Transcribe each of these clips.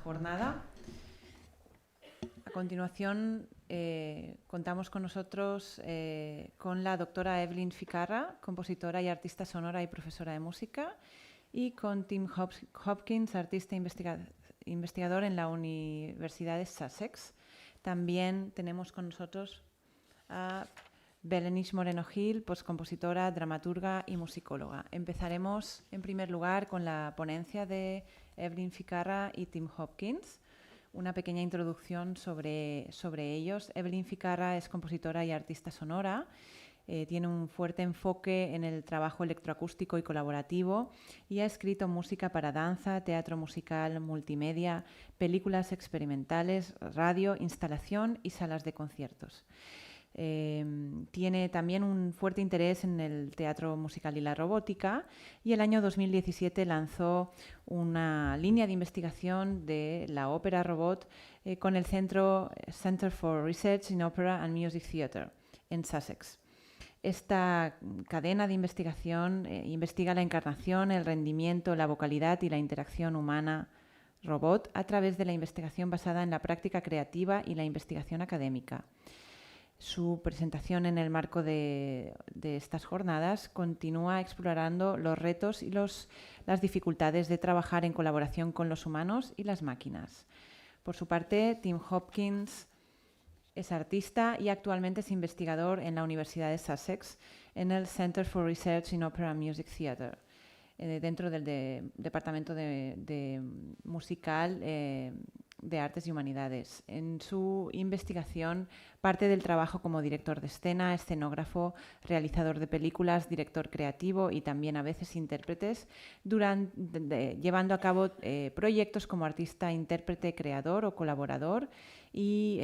jornada. A continuación, contamos con nosotros con la doctora Evelyn Ficarra, compositora y artista sonora y profesora de música, y con Tim Hopkins, artista e investigador en la Universidad de Sussex. También tenemos con nosotros a Belenish Moreno-Gil, postcompositora, dramaturga y musicóloga. Empezaremos en primer lugar con la ponencia de Evelyn Ficarra y Tim Hopkins. Una pequeña introducción sobre ellos. Evelyn Ficarra es compositora y artista sonora. Tiene un fuerte enfoque en el trabajo electroacústico y colaborativo y ha escrito música para danza, teatro musical, multimedia, películas experimentales, radio, instalación y salas de conciertos. Tiene también un fuerte interés en el teatro musical y la robótica, y el año 2017 lanzó una línea de investigación de la ópera robot con el Center for Research in Opera and Music Theatre en Sussex. Esta cadena de investigación investiga la encarnación, el rendimiento, la vocalidad y la interacción humana-robot a través de la investigación basada en la práctica creativa y la investigación académica. Su presentación en el marco de estas jornadas continúa explorando los retos y las dificultades de trabajar en colaboración con los humanos y las máquinas. Por su parte, Tim Hopkins es artista y actualmente es investigador en la Universidad de Sussex en el Center for Research in Opera and Music Theatre, dentro del Departamento de Musical de Artes y Humanidades. En su investigación parte del trabajo como director de escena, escenógrafo, realizador de películas, director creativo y también a veces intérpretes, llevando a cabo proyectos como artista, intérprete, creador o colaborador, y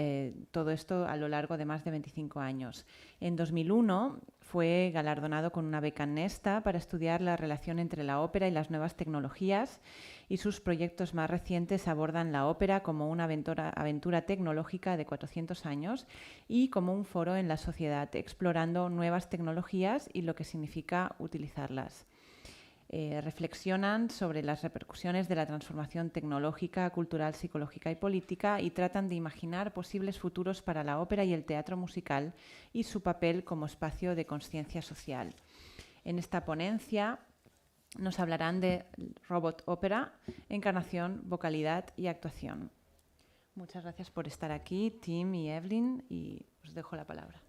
todo esto a lo largo de más de 25 años. En 2001 fue galardonado con una beca Nesta para estudiar la relación entre la ópera y las nuevas tecnologías, y sus proyectos más recientes abordan la ópera como una aventura tecnológica de 400 años y como un foro en la sociedad, explorando nuevas tecnologías y lo que significa utilizarlas. Reflexionan sobre las repercusiones de la transformación tecnológica, cultural, psicológica y política, y tratan de imaginar posibles futuros para la ópera y el teatro musical y su papel como espacio de conciencia social. En esta ponencia nos hablarán de robot ópera, encarnación, vocalidad y actuación. Muchas gracias por estar aquí, Tim y Evelyn, y os dejo la palabra.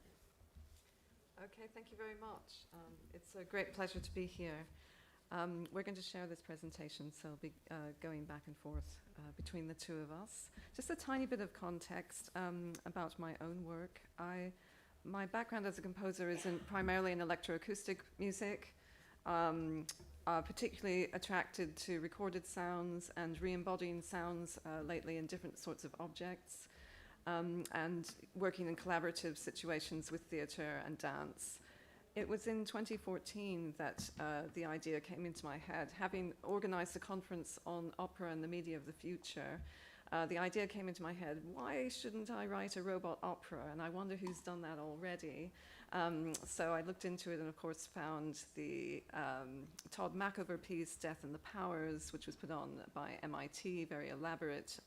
Okay, thank you very much. It's a great pleasure to be here. We're going to share this presentation, so I'll be going back and forth between the two of us. Just a tiny bit of context about my own work. My background as a composer is primarily in electroacoustic music, particularly attracted to recorded sounds and re-embodying sounds lately in different sorts of objects, and working in collaborative situations with theatre and dance. It was in 2014 that the idea came into my head. Having organised a conference on opera and the media of the future, the idea came into my head, why shouldn't I write a robot opera? And I wonder who's done that already. So I looked into it and of course found the Todd Machover piece, Death and the Powers, which was put on by MIT, very elaborate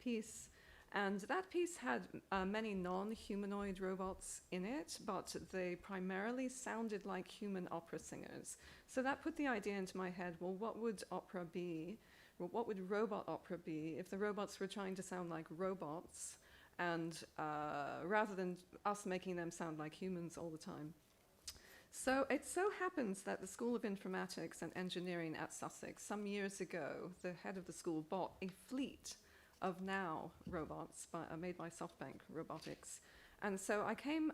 piece. And that piece had many non-humanoid robots in it, but they primarily sounded like human opera singers. So that put the idea into my head, well, what would opera be? Well, what would robot opera be if the robots were trying to sound like robots, and rather than us making them sound like humans all the time? So it so happens that the School of Informatics and Engineering at Sussex, some years ago, the head of the school bought a fleet of now robots made by SoftBank Robotics. And so I came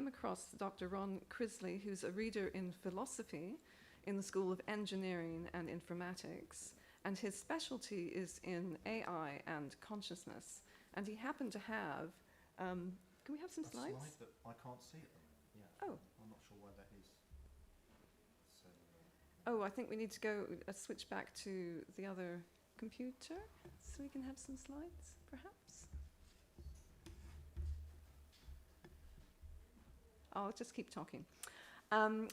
across Dr. Ron Crisley, who's a reader in philosophy in the School of Engineering and Informatics, and his specialty is in AI and consciousness. And he happened to have, can we have some slides? Slide that I can't see them. Yeah. Oh. I'm not sure why that is. So, Oh, I think we need to go switch back to the other computer so we can have some slides, perhaps. I'll just keep talking.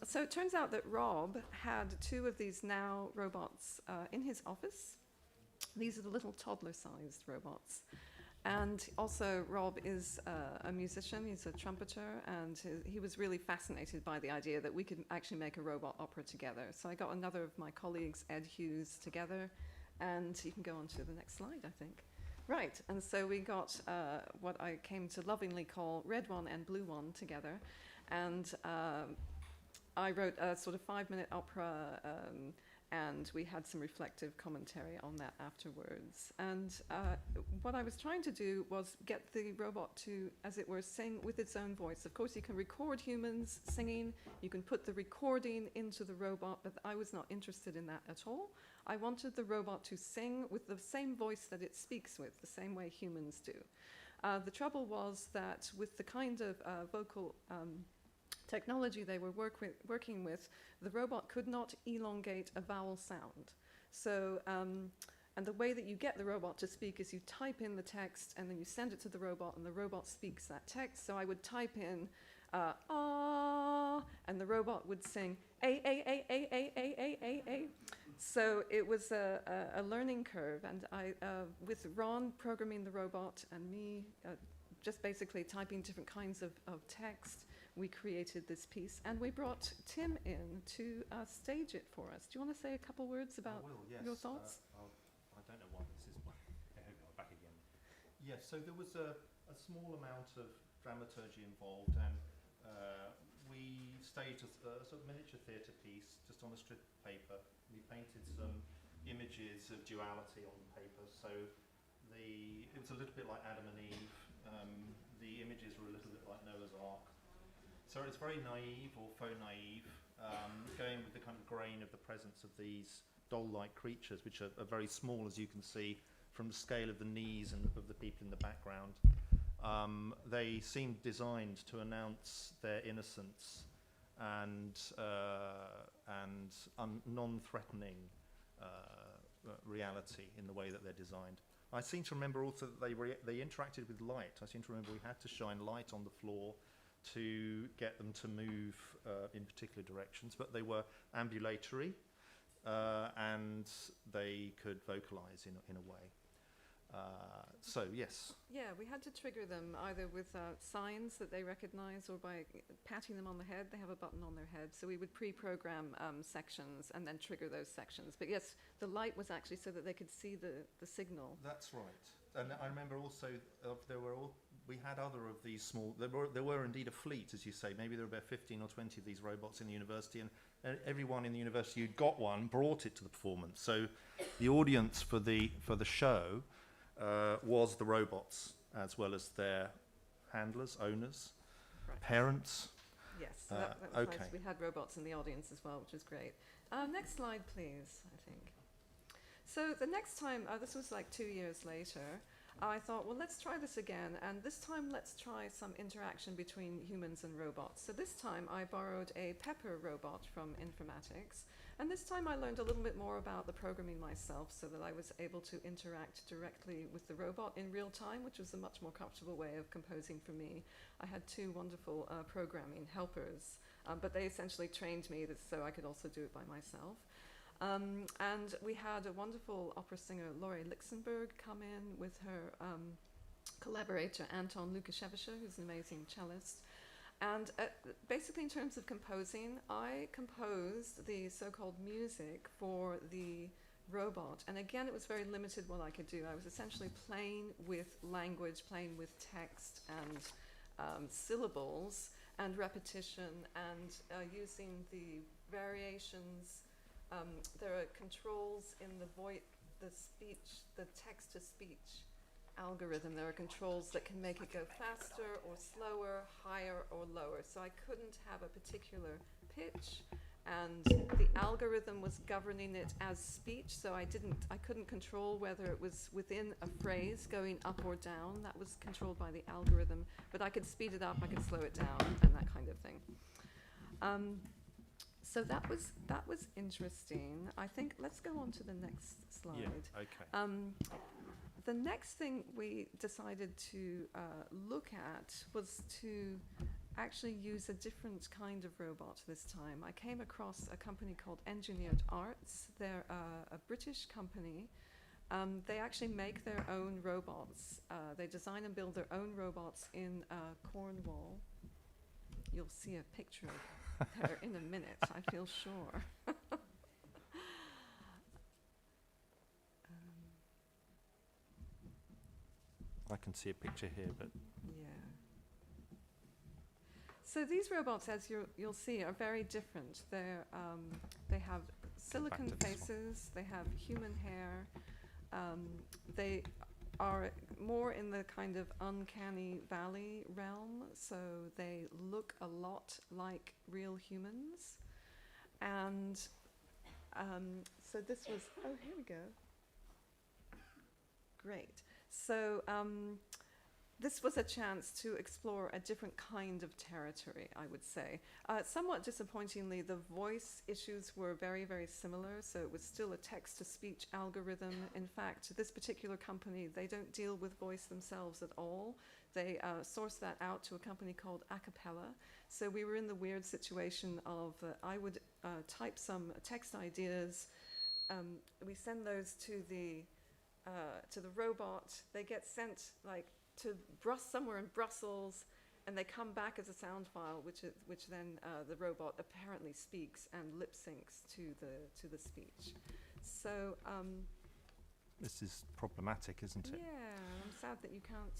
So it turns out that Rob had two of these now robots in his office. these are the little toddler-sized robots. And also, Rob is a musician, he's a trumpeter, and he was really fascinated by the idea that we could actually make a robot opera together. So I got another of my colleagues, Ed Hughes, together, and you can go on to the next slide, I think. Right, and so we got what I came to lovingly call Red One and Blue One together, and I wrote a sort of 5-minute opera, and we had some reflective commentary on that afterwards. And what I was trying to do was get the robot to, as it were, sing with its own voice. Of course, you can record humans singing, you can put the recording into the robot, but I was not interested in that at all. I wanted the robot to sing with the same voice that it speaks with, the same way humans do. The trouble was that with the kind of vocal technology they were working with, the robot could not elongate a vowel sound. So, and the way that you get the robot to speak is you type in the text and then you send it to the robot and the robot speaks that text. So I would type in ah, and the robot would sing a, a, a, a, a, a, a, a, a. So it was a learning curve, and I, with Ron programming the robot and me just basically typing different kinds of text, we created this piece, and we brought Tim in to stage it for us. Do you want to say a couple words about your thoughts? I don't know why this is back again. Yes, so there was a small amount of dramaturgy involved, and we staged a sort of miniature theatre piece just on a strip of paper. We painted some images of duality on the paper, so it was a little bit like Adam and Eve. The images were a little bit like Noah's Ark. So it's very naive or faux naive, going with the kind of grain of the presence of these doll-like creatures, which are very small, as you can see from the scale of the knees and of the people in the background. They seemed designed to announce their innocence and non-threatening reality in the way that they're designed. I seem to remember also that they interacted with light. I seem to remember we had to shine light on the floor to get them to move in particular directions, but they were ambulatory and they could vocalize in a way. So, yes. Yeah, we had to trigger them either with signs that they recognize or by patting them on the head. They have a button on their head. So we would pre-program sections and then trigger those sections. But yes, the light was actually so that they could see the signal. That's right. And I remember also we had other of these small, there were indeed a fleet, as you say. Maybe there were about 15 or 20 of these robots in the university, and everyone in the university who'd got one brought it to the performance. So the audience for the show was the robots, as well as their handlers, owners, right. Parents. Yes, so that was okay. Nice. We had robots in the audience as well, which was great. Next slide, please, I think. So the next time, this was like 2 years later, I thought, well, let's try this again, and this time let's try some interaction between humans and robots. So this time I borrowed a Pepper robot from informatics, and this time I learned a little bit more about the programming myself so that I was able to interact directly with the robot in real time, which was a much more comfortable way of composing for me. I had 2 wonderful programming helpers, but they essentially trained me so I could also do it by myself. And we had a wonderful opera singer, Laurie Lixenberg, come in with her collaborator, Anton Lukashevich, who's an amazing cellist. And basically in terms of composing, I composed the so-called music for the robot. And again, it was very limited what I could do. I was essentially playing with language, playing with text and syllables and repetition and using the variations. There are controls in the text-to-speech algorithm. There are controls that can make it go faster or slower, higher or lower. So I couldn't have a particular pitch, and the algorithm was governing it as speech. So I couldn't control whether it was within a phrase going up or down. That was controlled by the algorithm. But I could speed it up, I could slow it down, and that kind of thing. So that was interesting. I think let's go on to the next slide. Yeah, okay. The next thing we decided to look at was to actually use a different kind of robot this time. I came across a company called Engineered Arts. They're a British company They actually make their own robots. They design and build their own robots in Cornwall. You'll see a picture of her in a minute, I feel sure. I can see a picture here, but yeah. So these robots, as you'll see, are very different. They have silicon faces, they have human hair, they are more in the kind of uncanny valley realm, so they look a lot like real humans. And so this was, oh, here we go. Great. So this was a chance to explore a different kind of territory, I would say. Somewhat disappointingly, the voice issues were very, very similar, so it was still a text-to-speech algorithm. In fact, this particular company, they don't deal with voice themselves at all. They source that out to a company called Acapella. So we were in the weird situation of I would type some text ideas. We send those to the robot. They get sent to somewhere in Brussels, and they come back as a sound file, which then the robot apparently speaks and lip syncs to the speech. So this is problematic, isn't it? Yeah, I'm sad that you can't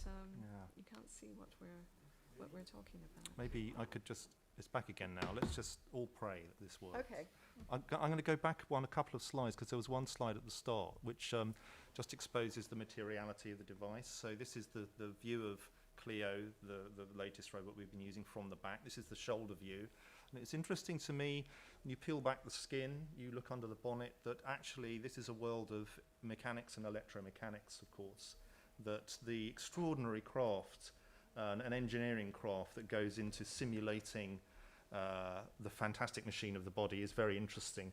see what we're talking about. Maybe I could just. It's back again now. Let's just all pray that this works. Okay. I'm going to go back a couple of slides, because there was one slide at the start which just exposes the materiality of the device. So this is the view of Clio, the latest robot we've been using from the back. This is the shoulder view. And it's interesting to me, when you peel back the skin, you look under the bonnet, that actually this is a world of mechanics and electromechanics, of course, that the extraordinary craft, an engineering craft that goes into simulating the fantastic machine of the body is very interesting.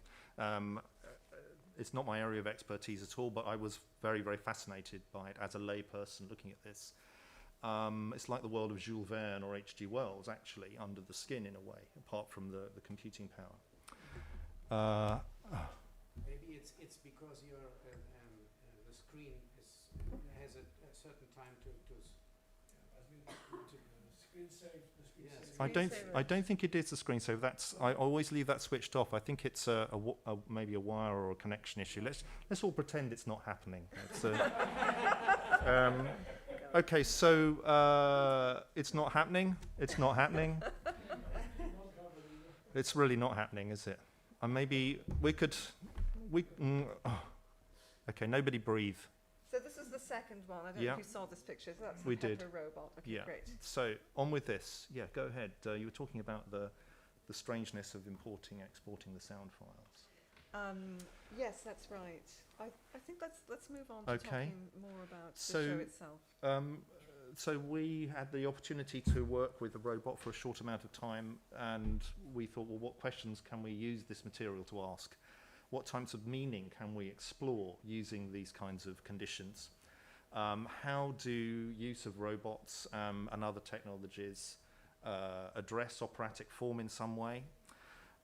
It's not my area of expertise at all, but I was very, very fascinated by it as a lay person looking at this. It's like the world of Jules Verne or H.G. Wells, actually, under the skin in a way, apart from the computing power. Maybe it's because the screen has a certain time to screen save. I don't think it is the screen save. I always leave that switched off. I think it's maybe a wire or a connection issue. Let's all pretend it's not happening. Okay, so it's not happening. It's not happening. It's really not happening, is it? And maybe okay, nobody breathe. So this is the second one. I don't know if you saw this picture. So that's the Pepper robot. Okay, yeah. Great. So on with this. Yeah, go ahead. You were talking about the strangeness of importing, exporting the sound files. Yes, that's right. I think let's move on to talking more about the show itself. So we had the opportunity to work with the robot for a short amount of time, and we thought, well, what questions can we use this material to ask? What types of meaning can we explore using these kinds of conditions? How do use of robots and other technologies address operatic form in some way?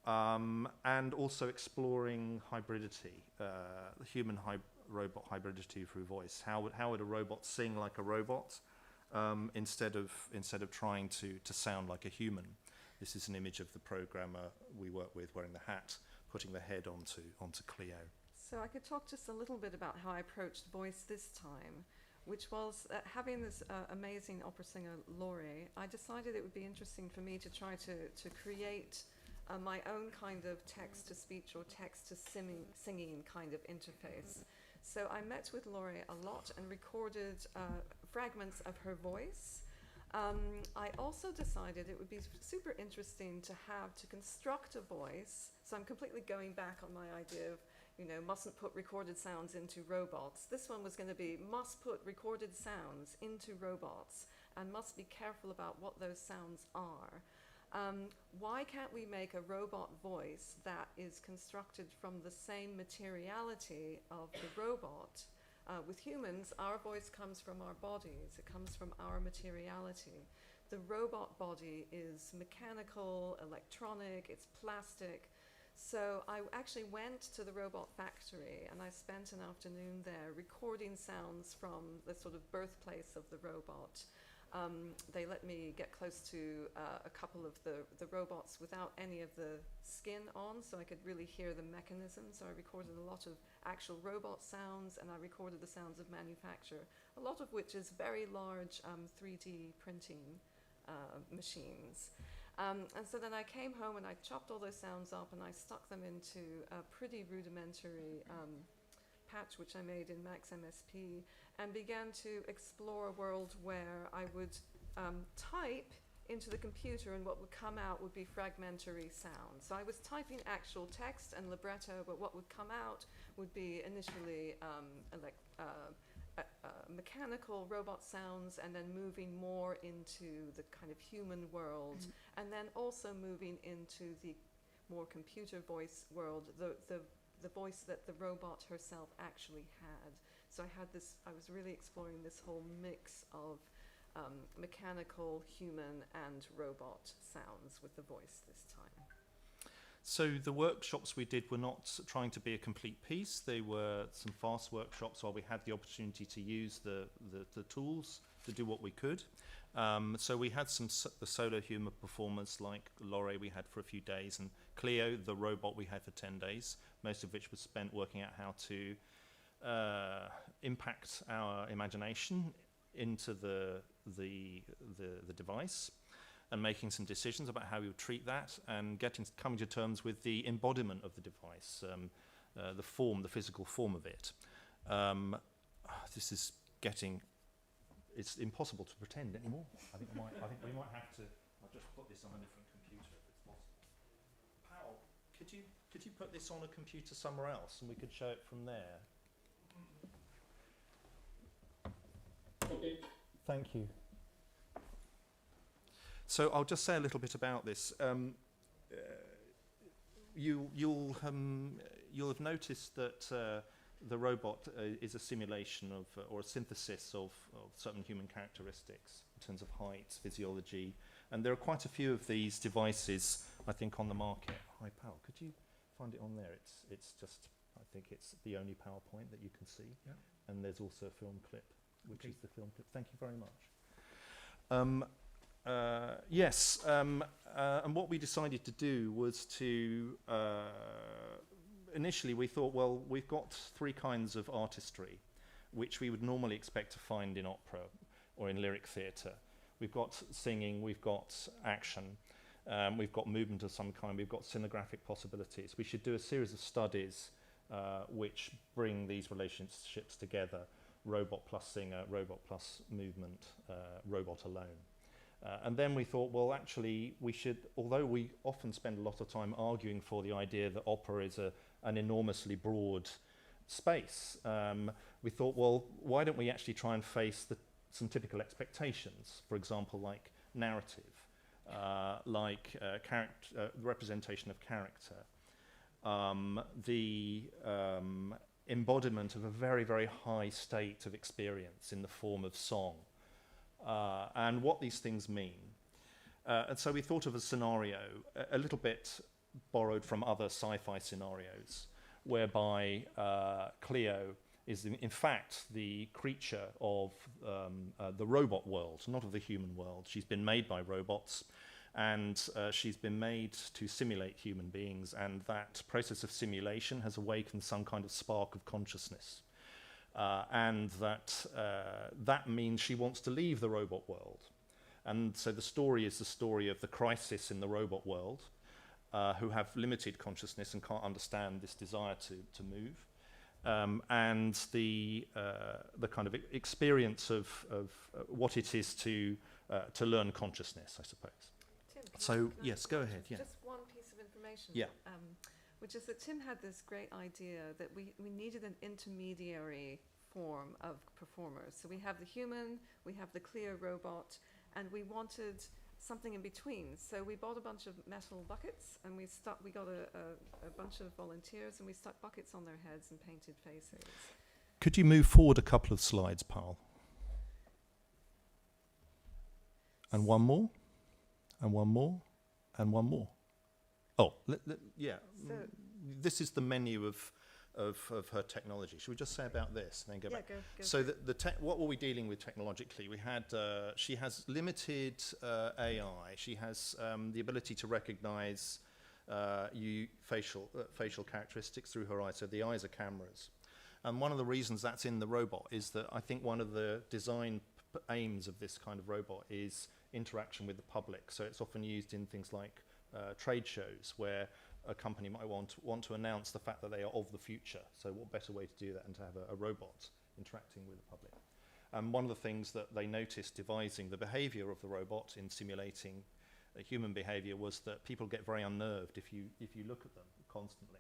And also exploring hybridity, the human-robot hybridity through voice. How would a robot sing like a robot instead of trying to sound like a human? This is an image of the programmer we work with wearing the hat, putting the head onto Clio. So I could talk just a little bit about how I approached voice this time, which was having this amazing opera singer, Laurie. I decided it would be interesting for me to try to create my own kind of text-to-speech or text-to-singing kind of interface. So I met with Laurie a lot and recorded fragments of her voice. I also decided it would be super interesting to construct a voice. So I'm completely going back on my idea of, mustn't put recorded sounds into robots. This one was going to be must put recorded sounds into robots and must be careful about what those sounds are. Why can't we make a robot voice that is constructed from the same materiality of the robot? With humans, our voice comes from our bodies. It comes from our materiality. The robot body is mechanical, electronic, it's plastic. So I actually went to the robot factory and I spent an afternoon there recording sounds from the sort of birthplace of the robot. They let me get close to a couple of the robots without any of the skin on, so I could really hear the mechanism. So I recorded a lot of actual robot sounds, and I recorded the sounds of manufacture, a lot of which is very large 3D printing machines. And so then I came home and I chopped all those sounds up and I stuck them into a pretty rudimentary patch which I made in Max MSP, and began to explore a world where I would type into the computer and what would come out would be fragmentary sound. So I was typing actual text and libretto, but what would come out would be initially mechanical robot sounds, and then moving more into the kind of human world, and then also moving into the more computer voice world, the voice that the robot herself actually had. So I was really exploring this whole mix of mechanical, human, and robot sounds with the voice this time. So the workshops we did were not trying to be a complete piece. They were some fast workshops where we had the opportunity to use the tools to do what we could. So we had the solo humour performers like Laurie we had for a few days, and Cleo, the robot, we had for 10 days, most of which was spent working out how to impact our imagination into the device, and making some decisions about how we would treat that, and coming to terms with the embodiment of the device, the physical form of it. This is it's impossible to pretend anymore. I think we might have to. I'll just put this on a different computer if it's possible. Paul, could you put this on a computer somewhere else, and we could show it from there? Okay. Thank you. So I'll just say a little bit about this. You'll have noticed that the robot is a simulation of, or a synthesis of certain human characteristics in terms of height, physiology, and there are quite a few of these devices, I think, on the market. Hi, Paul, could you find it on there? It's just, I think it's the only PowerPoint that you can see, yeah. And there's also a film clip, which is the film clip. Thank you very much. And what we decided to do was to, initially we thought, well, we've got three kinds of artistry, which we would normally expect to find in opera or in lyric theatre. We've got singing, we've got action, we've got movement of some kind, we've got scenographic possibilities. We should do a series of studies which bring these relationships together: robot plus singer, robot plus movement, robot alone. And then we thought, well, actually, we should, although we often spend a lot of time arguing for the idea that opera is an enormously broad space, we thought, well, why don't we actually try and face some typical expectations, for example, like narrative, like representation of character, the embodiment of a very, very high state of experience in the form of song, and what these things mean. And so we thought of a scenario, a little bit borrowed from other sci-fi scenarios, whereby Cleo is in fact the creature of the robot world, not of the human world. She's been made by robots, and she's been made to simulate human beings, and that process of simulation has awakened some kind of spark of consciousness. And that means she wants to leave the robot world. And so the story is the story of the crisis in the robot world, who have limited consciousness and can't understand this desire to move, and the kind of experience of what it is to learn consciousness, I suppose. Tim, so yes, go ahead. Yeah. Just one piece of information. Yeah. Which is that Tim had this great idea that we needed an intermediary form of performers. So we have the human, we have the Cleo robot, and we wanted something in between. So we bought a bunch of metal buckets, and we got a bunch of volunteers, and we stuck buckets on their heads and painted faces. Could you move forward a couple of slides, Paul? And one more, and one more, and one more. Yeah. So, This is the menu of her technology. Should we just say about this and then go back? go So for it. what were we dealing with technologically? We had she has limited AI. She has the ability to recognise facial characteristics through her eyes. So the eyes are cameras. And one of the reasons that's in the robot is that I think one of the design aims of this kind of robot is interaction with the public. So it's often used in things like trade shows where a company might want to announce the fact that they are of the future. So what better way to do that than to have a robot interacting with the public? And one of the things that they noticed devising the behavior of the robot in simulating human behavior was that people get very unnerved if you look at them constantly.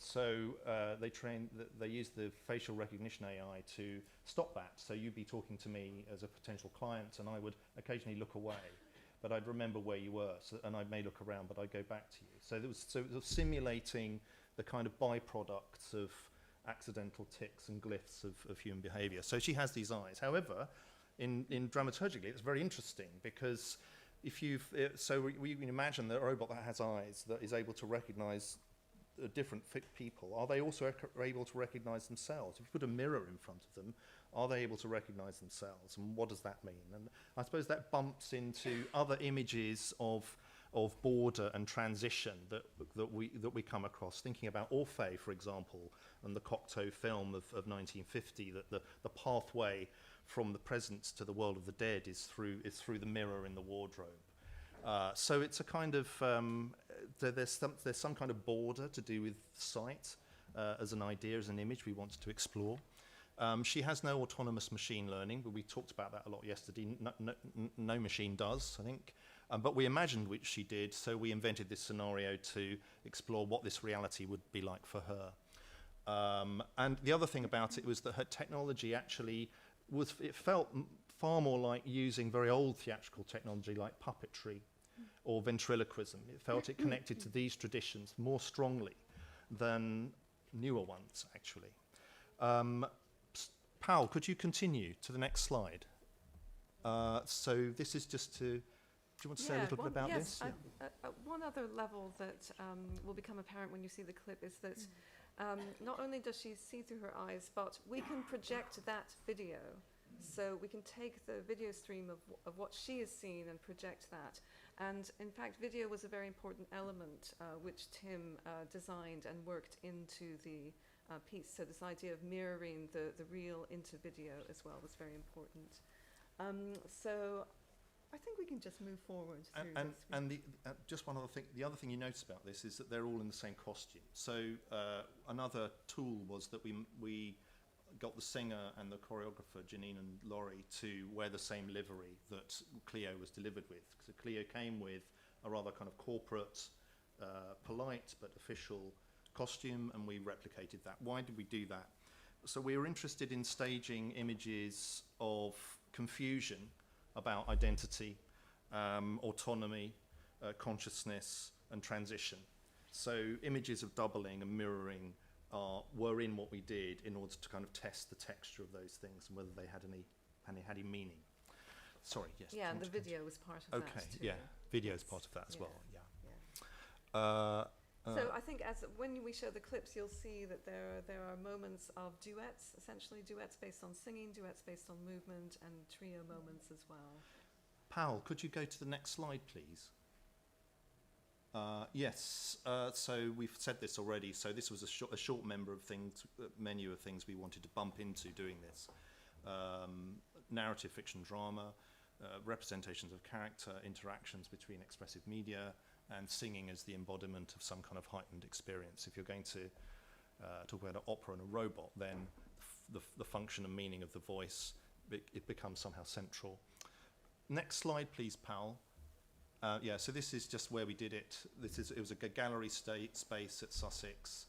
So they use the facial recognition AI to stop that. So you'd be talking to me as a potential client, and I would occasionally look away, but I'd remember where you were, and I may look around, but I'd go back to you. So it was simulating the kind of byproducts of accidental tics and glyphs of human behaviour. So she has these eyes. However, in dramaturgically, it's very interesting because we can imagine that a robot that has eyes that is able to recognise different people, are they also able to recognise themselves? If you put a mirror in front of them, are they able to recognise themselves? And what does that mean? And I suppose that bumps into other images of border and transition that we come across. Thinking about Orphée, for example, and the Cocteau film of 1950, that the pathway from the present to the world of the dead is through the mirror in the wardrobe. So it's a kind of there's some kind of border to do with sight as an idea, as an image we wanted to explore. She has no autonomous machine learning, but we talked about that a lot yesterday. No machine does, I think. But we imagined which she did, so we invented this scenario to explore what this reality would be like for her. And the other thing about it was that her technology actually it felt far more like using very old theatrical technology like puppetry or ventriloquism. It felt it connected to these traditions more strongly than newer ones, actually. Paul, could you continue to the next slide? So this is just to... Do you want to say a little bit about this? One other level that will become apparent when you see the clip is that not only does she see through her eyes, but we can project that video. So we can take the video stream of what she has seen and project that. And in fact, video was a very important element which Tim designed and worked into the piece. So this idea of mirroring the real into video as well was very important. So I think we can just move forward through this. And just one other thing, the other thing you notice about this is that they're all in the same costume. So another tool was that we got the singer and the choreographer, Janine and Laurie, to wear the same livery that Cleo was delivered with. So Cleo came with a rather kind of corporate, polite but official costume, and we replicated that. Why did we do that? So we were interested in staging images of confusion about identity, autonomy, consciousness, and transition. So images of doubling and mirroring were in what we did in order to kind of test the texture of those things and whether they had any meaning. Sorry, yes. Yeah, and the video was part of that too. Okay, yeah, video is part of that as well, yeah. So I think when we show the clips, you'll see that there are moments of duets, essentially duets based on singing, duets based on movement, and trio moments as well. Paul, could you go to the next slide, please? Yes, so we've said this already. So this was a short menu of things we wanted to bump into doing this. Narrative fiction drama, representations of character, interactions between expressive media, and singing as the embodiment of some kind of heightened experience. If you're going to talk about an opera and a robot, then the function and meaning of the voice, it becomes somehow central. Next slide, please, Paul. Yeah, so this is just where we did it. It was a gallery space at Sussex.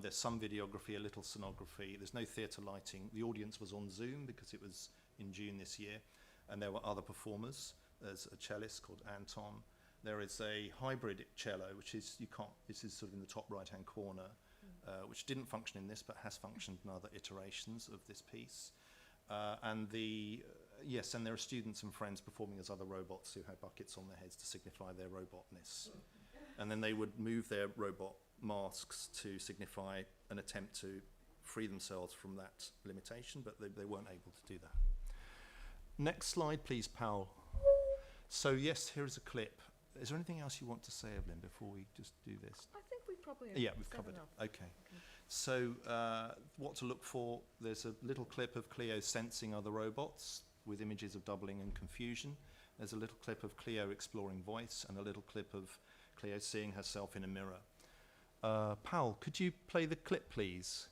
There's some videography, a little sonography. There's no theatre lighting. The audience was on Zoom because it was in June this year, and there were other performers. There's a cellist called Anton. There is a hybrid cello, which is this is sort of in the top right-hand corner, which didn't function in this, but has functioned in other iterations of this piece. And there are students and friends performing as other robots who had buckets on their heads to signify their robotness. and then they would move their robot masks to signify an attempt to free themselves from that limitation, but they weren't able to do that. Next slide, please, Paul. So yes, here's a clip. Is there anything else you want to say, Evelyn, before we just do this? I think we probably have We've said covered enough. it. Okay. So what to look for, there's a little clip of Cleo sensing other robots with images of doubling and confusion. There's a little clip of Cleo exploring voice and a little clip of Cleo seeing herself in a mirror. Paul, could you play the clip, please?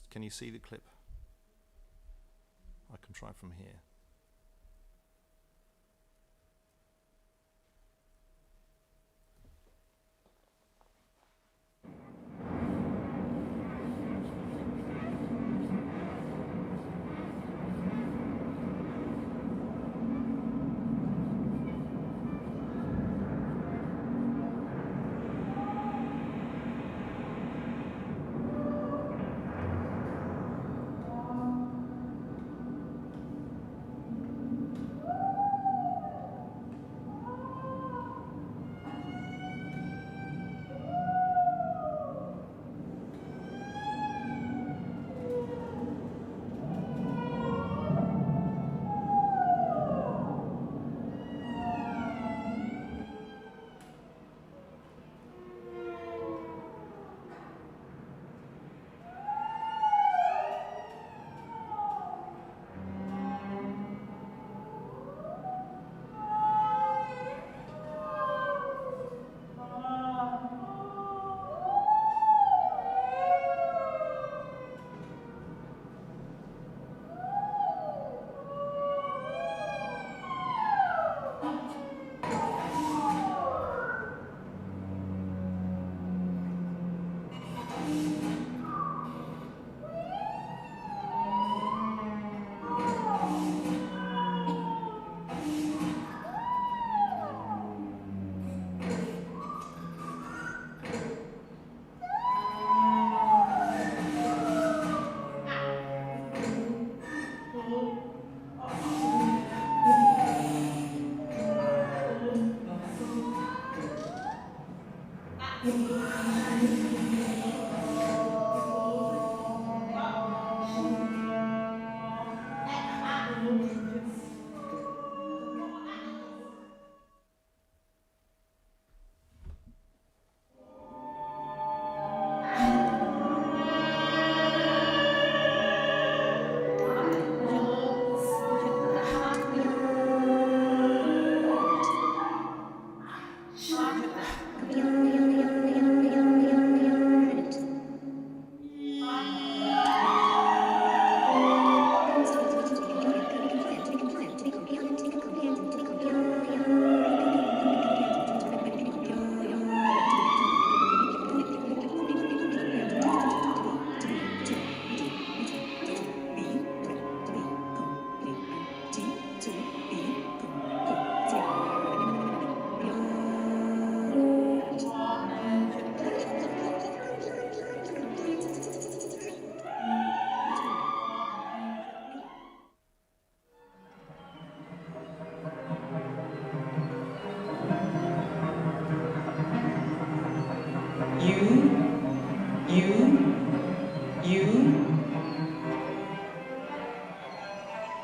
Can you see the clip? I can try from here.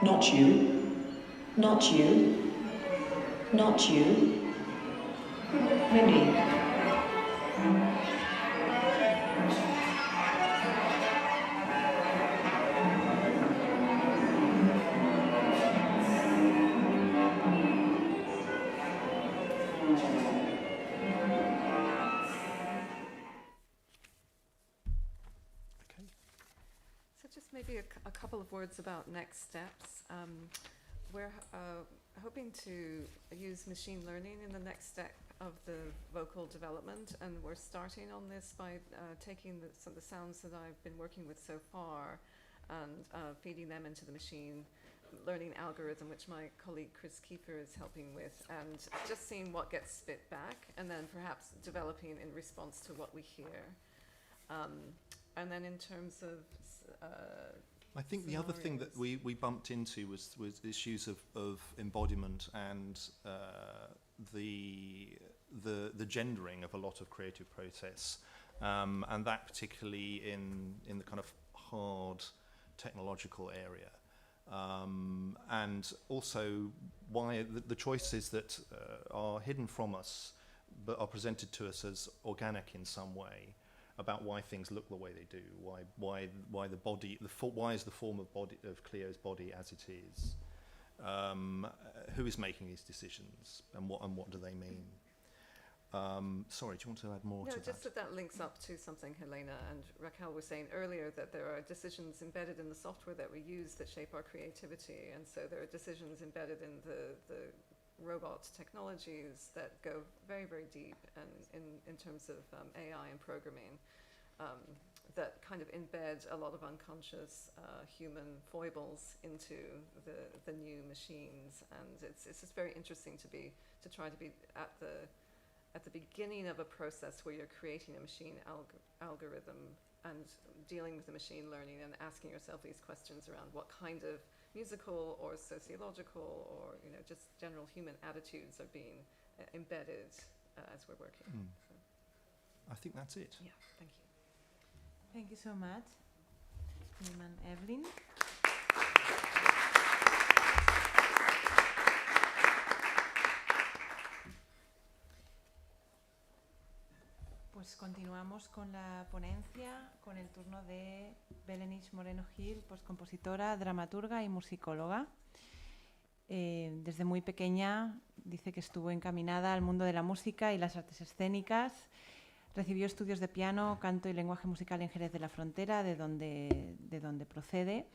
Not you, not you, not you. Ready. Maybe a couple of words about next steps. We're hoping to use machine learning in the next step of the vocal development, and we're starting on this by taking some of the sounds that I've been working with so far and feeding them into the machine learning algorithm, which my colleague Chris Kiefer is helping with, and just seeing what gets spit back, and then perhaps developing in response to what we hear. And then in terms of I think the other thing that we bumped into was issues of embodiment and the gendering of a lot of creative process, and that particularly in the kind of hard technological area, and also why the choices that are hidden from us but are presented to us as organic in some way, about why things look the way they do, why the body, why is the form of Cleo's body as it is, who is making these decisions, and what do they mean? Sorry, do you want to add more to that? No, just that links up to something Helena and Raquel were saying earlier, that there are decisions embedded in the software that we use that shape our creativity, and so there are decisions embedded in the robot technologies that go very, very deep, and in terms of AI and programming, that kind of embed a lot of unconscious human foibles into the new machines. And it's just very interesting to try to be at the beginning of a process where you're creating a machine algorithm and dealing with the machine learning and asking yourself these questions around what kind of musical or sociological or just general human attitudes are being embedded as we're working. So. I think that's it. Yeah, thank you. Thank you so much, Tim and Evelyn. Pues continuamos con la ponencia, con el turno de Belenish Moreno-Gil, postcompositora, dramaturga y musicóloga. Desde muy pequeña dice que estuvo encaminada al mundo de la música y las artes escénicas. Recibió estudios de piano, canto y lenguaje musical en Jerez de la Frontera, de donde procede.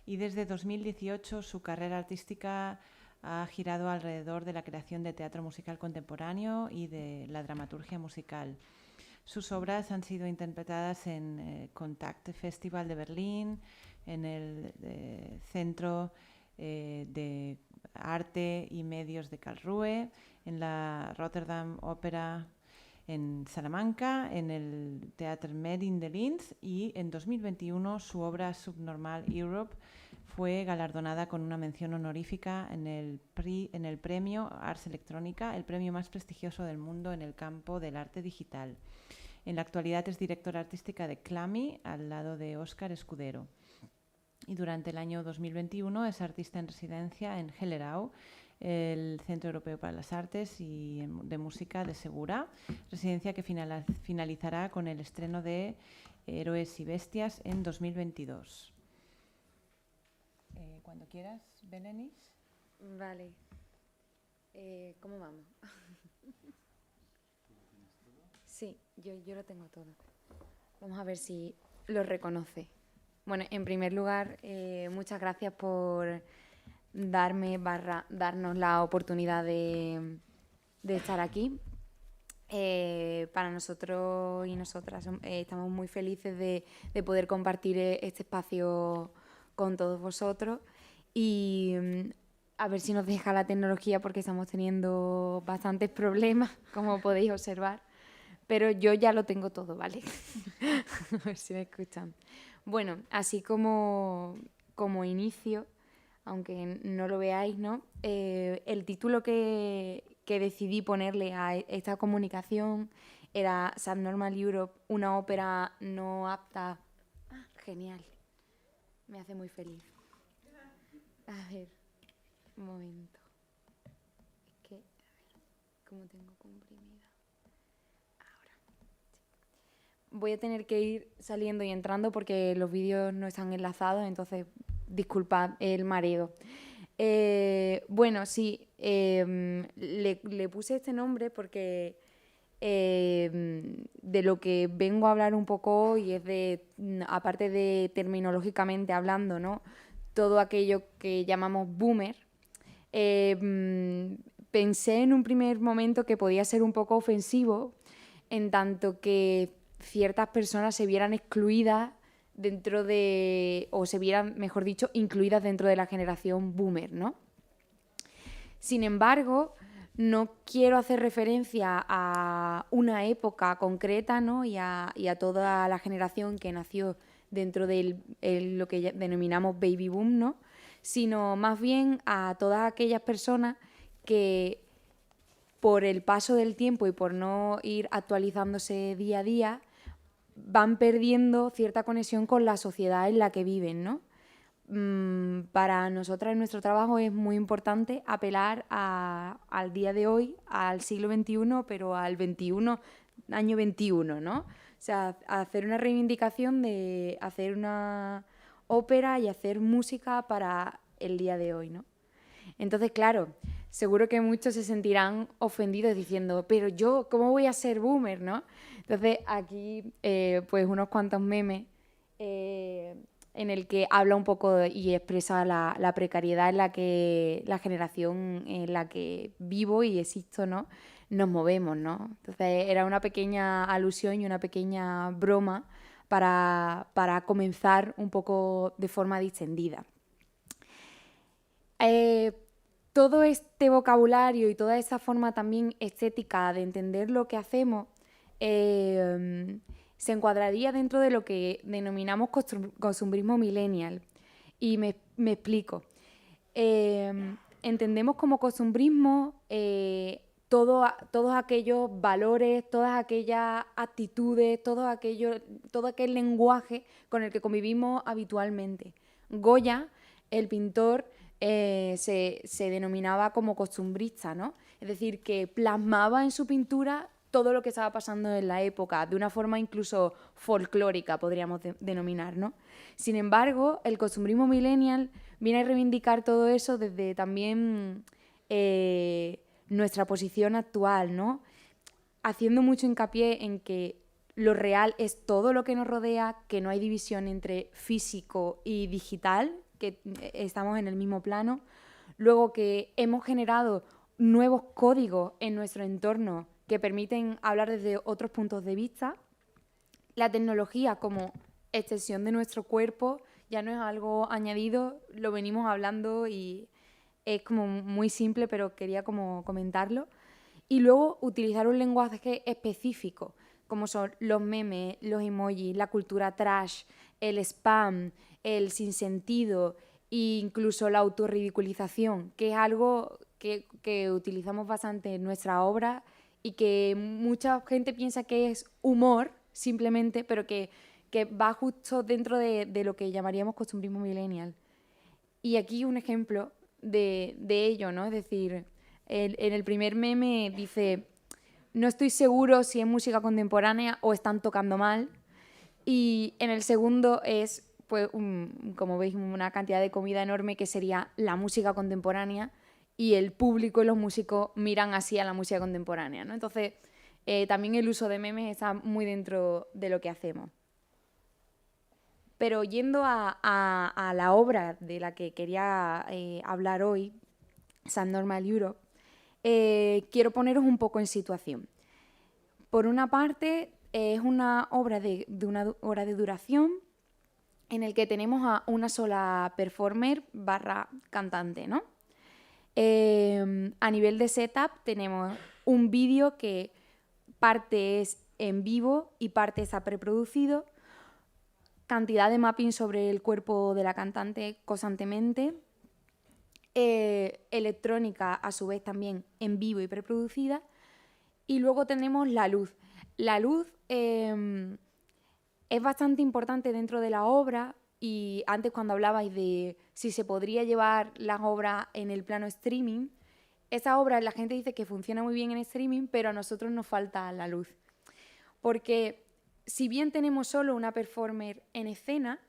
Y desde 2018 su carrera artística ha girado alrededor de la creación de teatro musical contemporáneo y de la dramaturgia musical. Sus obras han sido interpretadas en Contact Festival de Berlín, en el Centro de Arte y Medios de Karlsruhe, en la Rotterdam Opera en Salamanca, en el Theater Medin de Linz, y en 2021 su obra Subnormal Europe fue galardonada con una mención honorífica en el premio Ars Electrónica, el premio más prestigioso del mundo en el campo del arte digital. En la actualidad es directora artística de CLAMI, al lado de Óscar Escudero. Y durante el año 2021 es artista en residencia en Hellerau, el Centro Europeo para las Artes y de Música de Segura, residencia que finalizará con el estreno de Héroes y Bestias en 2022. Cuando quieras, Belenish. Vale. ¿Cómo vamos? Sí, yo lo tengo todo. Vamos a ver si lo reconoce. Bueno, en primer lugar, muchas gracias por darnos la oportunidad de estar aquí. Para nosotros y nosotras estamos muy felices de poder compartir este espacio con todos vosotros y a ver si nos deja la tecnología, porque estamos teniendo bastantes problemas, como podéis observar. Pero yo ya lo tengo todo, ¿vale? A ver si me escuchan. Bueno, así como inicio, aunque no lo veáis, ¿no? El título que decidí ponerle a esta comunicación era Subnormal Europe, una ópera no apta. Ah, genial. Me hace muy feliz. A ver, un momento. Es que, a ver, ¿cómo tengo comprimida? Voy a tener que ir saliendo y entrando porque los vídeos no están enlazados, entonces disculpad el mareo. Bueno, sí, le puse este nombre porque de lo que vengo a hablar un poco hoy es de, aparte de terminológicamente hablando, ¿no? Todo aquello que llamamos boomer. Pensé en un primer momento que podía ser un poco ofensivo, en tanto que ciertas personas se vieran excluidas dentro de, o se vieran, mejor dicho, incluidas dentro de la generación boomer, ¿no? Sin embargo, no quiero hacer referencia a una época concreta, ¿no? y a toda la generación que nació dentro de lo que denominamos baby boom, ¿no? Sino más bien a todas aquellas personas que por el paso del tiempo y por no ir actualizándose día a día, van perdiendo cierta conexión con la sociedad en la que viven, ¿no? Para nosotras en nuestro trabajo es muy importante apelar al día de hoy, al siglo XXI, pero al año 21, ¿no? O sea, hacer una reivindicación de hacer una ópera y hacer música para el día de hoy, ¿no? Entonces, claro, seguro que muchos se sentirán ofendidos diciendo, pero yo, ¿cómo voy a ser boomer, no? Entonces, aquí, pues unos cuantos memes en el que habla un poco y expresa la precariedad en la que la generación en la que vivo y existo, ¿no? Nos movemos, ¿no? Entonces, era una pequeña alusión y una pequeña broma para comenzar un poco de forma distendida. Todo este vocabulario y toda esa forma también estética de entender lo que hacemos se encuadraría dentro de lo que denominamos costumbrismo millennial. Y me explico. Entendemos como costumbrismo todos aquellos valores, todas aquellas actitudes, todo aquel lenguaje con el que convivimos habitualmente. Goya, el pintor, se denominaba como costumbrista, ¿no? Es decir, que plasmaba en su pintura todo lo que estaba pasando en la época, de una forma incluso folclórica, podríamos denominar, ¿no? Sin embargo, el costumbrismo millennial viene a reivindicar todo eso desde también nuestra posición actual, ¿no? Haciendo mucho hincapié en que lo real es todo lo que nos rodea, que no hay división entre físico y digital, que estamos en el mismo plano. Luego que hemos generado nuevos códigos en nuestro entorno que permiten hablar desde otros puntos de vista. La tecnología como extensión de nuestro cuerpo ya no es algo añadido, lo venimos hablando y es como muy simple, pero quería como comentarlo. Y luego utilizar un lenguaje específico, como son los memes, los emojis, la cultura trash, el spam, el sinsentido e incluso la autorridiculización, que es algo que utilizamos bastante en nuestra obra y que mucha gente piensa que es humor simplemente, pero que va justo dentro de lo que llamaríamos costumbrismo millennial. Y aquí un ejemplo de ello, ¿no? Es decir, en el primer meme dice, no estoy seguro si es música contemporánea o están tocando mal. Y en el segundo es, pues, como veis, una cantidad de comida enorme que sería la música contemporánea y el público y los músicos miran así a la música contemporánea, ¿no? Entonces, también el uso de memes está muy dentro de lo que hacemos. Pero yendo a la obra de la que quería hablar hoy, Subnormal Europe, quiero poneros un poco en situación. Por una parte, es una obra de una hora de duración en el que tenemos a una sola performer / cantante, ¿no? A nivel de setup tenemos un vídeo que parte es en vivo y parte está preproducido, cantidad de mapping sobre el cuerpo de la cantante constantemente, electrónica a su vez también en vivo y preproducida, y luego tenemos la luz. La luz es bastante importante dentro de la obra. Y antes, cuando hablabais de si se podría llevar las obras en el plano streaming, esa obra la gente dice que funciona muy bien en streaming, pero a nosotros nos falta la luz. Porque si bien tenemos solo una performer en escena,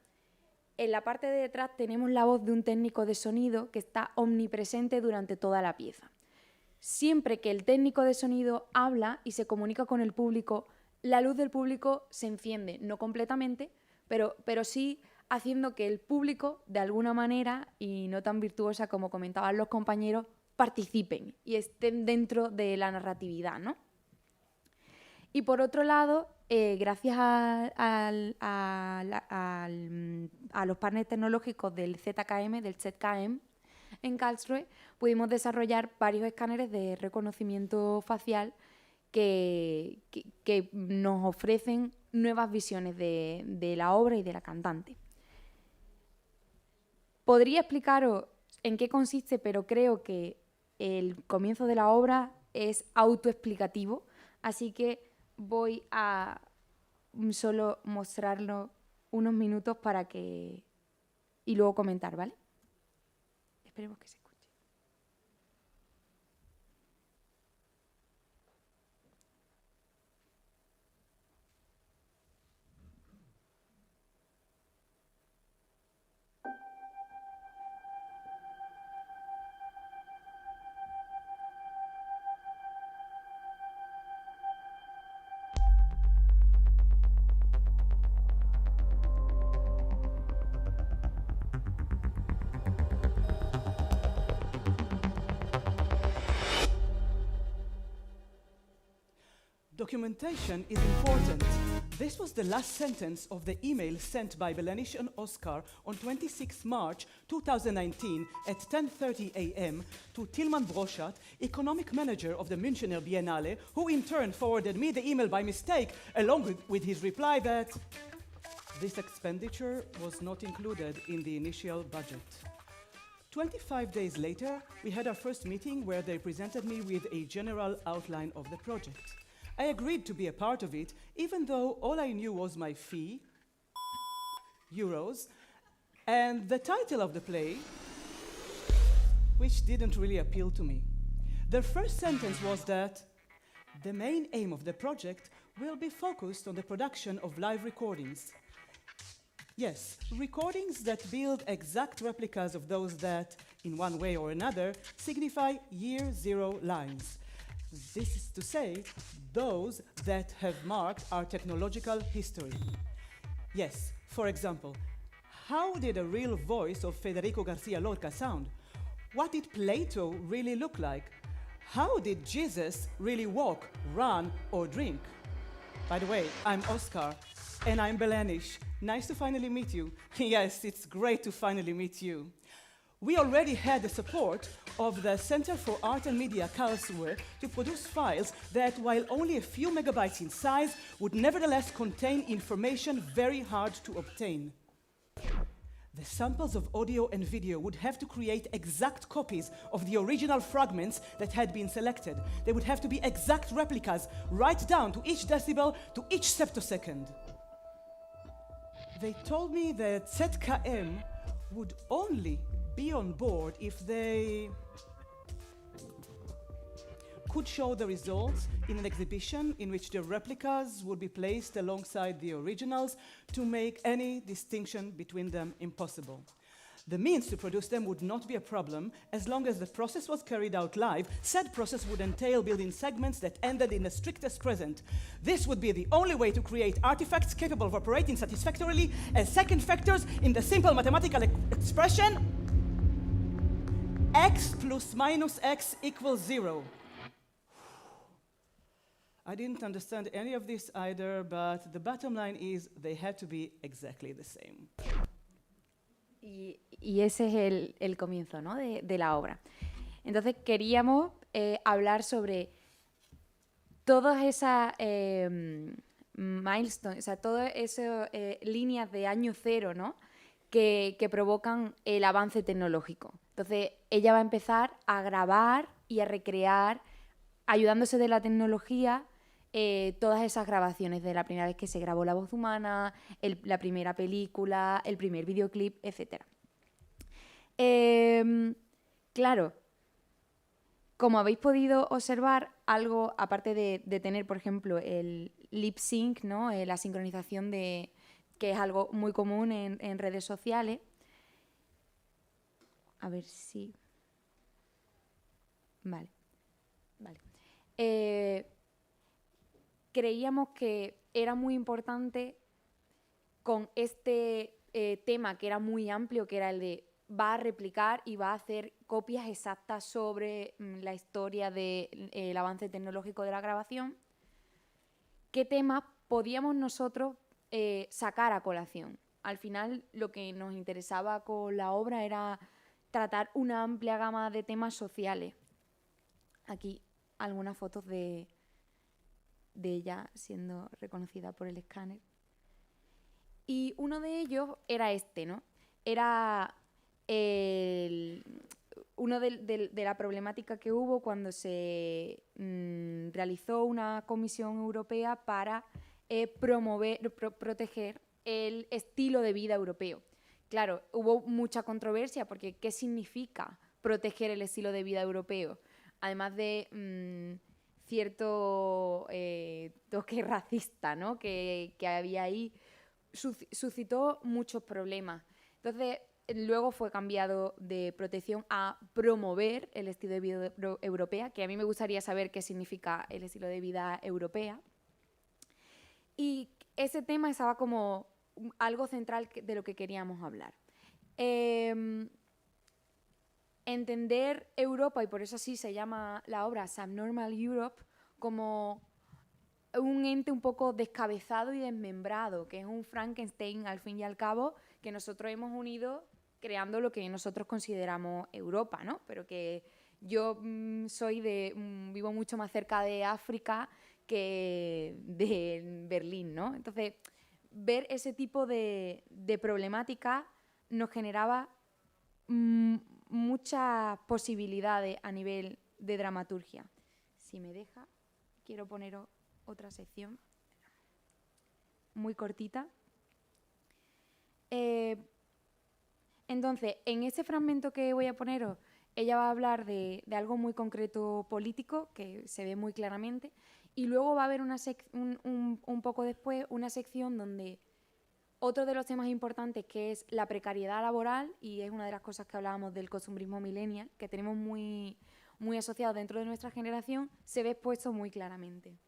en la parte de detrás tenemos la voz de un técnico de sonido que está omnipresente durante toda la pieza. Siempre que el técnico de sonido habla y se comunica con el público, la luz del público se enciende, no completamente, pero sí haciendo que el público, de alguna manera, y no tan virtuosa como comentaban los compañeros, participen y estén dentro de la narratividad, ¿no? Y por otro lado, gracias a los partners tecnológicos del ZKM, del ZKM, en Karlsruhe, pudimos desarrollar varios escáneres de reconocimiento facial que nos ofrecen nuevas visiones de la obra y de la cantante. Podría explicaros en qué consiste, pero creo que el comienzo de la obra es autoexplicativo, así que voy a solo mostrarlo unos minutos y luego comentar, ¿vale? Esperemos que se escuche. Documentation is important. This was the last sentence of the email sent by Belenish and Oscar on 26 March 2019 at 10:30 a.m. to Tilman Broschat, economic manager of the Münchener Biennale, who in turn forwarded me the email by mistake, along with his reply that this expenditure was not included in the initial budget. 25 days later, we had our first meeting where they presented me with a general outline of the project. I agreed to be a part of it, even though all I knew was my fee, euros, and the title of the play, which didn't really appeal to me. The first sentence was that the main aim of the project will be focused on the production of live recordings. Yes, recordings that build exact replicas of those that, in one way or another, signify year zero lines. This is to say, those that have marked our technological history. Yes, for example, how did a real voice of Federico Garcia Lorca sound? What did Plato really look like? How did Jesus really walk, run, or drink? By the way, I'm Oscar, and I'm Belenish. Nice to finally meet you. Yes, it's great to finally meet you. We already had the support of the Center for Art and Media Karlsruhe to produce files that, while only a few megabytes in size, would nevertheless contain information very hard to obtain. The samples of audio and video would have to create exact copies of the original fragments that had been selected. They would have to be exact replicas, right down to each decibel, to each septosecond. They told me that ZKM would only be on board if they could show the results in an exhibition in which the replicas would be placed alongside the originals to make any distinction between them impossible. The means to produce them would not be a problem as long as the process was carried out live. Said process would entail building segments that ended in the strictest present. This would be the only way to create artifacts capable of operating satisfactorily as second factors in the simple mathematical expression x plus minus x equals 0. I didn't understand any of this either, but the bottom line is they had to be exactly the same. Y ese es el comienzo, ¿no? de la obra. Entonces queríamos hablar sobre todas esas milestones, o sea, todas esas líneas de año cero, ¿no? que provocan el avance tecnológico. Entonces ella va a empezar a grabar y a recrear, ayudándose de la tecnología, todas esas grabaciones de la primera vez que se grabó la voz humana, la primera película, el primer videoclip, etc. Claro, como habéis podido observar, algo, aparte de tener, por ejemplo, el lip sync, ¿no? La sincronización que es algo muy común en redes sociales. A ver si... Vale. Creíamos que era muy importante con este tema que era muy amplio, que era el de va a replicar y va a hacer copias exactas sobre la historia del avance tecnológico de la grabación, qué temas podíamos nosotros sacar a colación. Al final, lo que nos interesaba con la obra era tratar una amplia gama de temas sociales. Aquí algunas fotos de ella siendo reconocida por el escáner. Y uno de ellos era este, ¿no? Era uno de la problemática que hubo cuando se realizó una comisión europea para proteger el estilo de vida europeo. Claro, hubo mucha controversia porque ¿qué significa proteger el estilo de vida europeo? Además de cierto toque racista, ¿no? que había ahí, suscitó muchos problemas. Entonces, luego fue cambiado de protección a promover el estilo de vida europea, que a mí me gustaría saber qué significa el estilo de vida europea. Y ese tema estaba como algo central de lo que queríamos hablar. Entender Europa, y por eso así se llama la obra Subnormal Europe, como un ente un poco descabezado y desmembrado, que es un Frankenstein al fin y al cabo, que nosotros hemos unido creando lo que nosotros consideramos Europa, ¿no? Pero que yo vivo mucho más cerca de África que de Berlín, ¿no? Entonces, ver ese tipo de problemática nos generaba muchas posibilidades a nivel de dramaturgia. Si me deja, quiero poner otra sección muy cortita. Entonces, en ese fragmento que voy a poneros, ella va a hablar de algo muy concreto político, que se ve muy claramente, y luego va a haber un poco después una sección donde otro de los temas importantes, que es la precariedad laboral, y es una de las cosas que hablábamos del costumbrismo millennial, que tenemos muy, muy asociado dentro de nuestra generación, se ve expuesto muy claramente.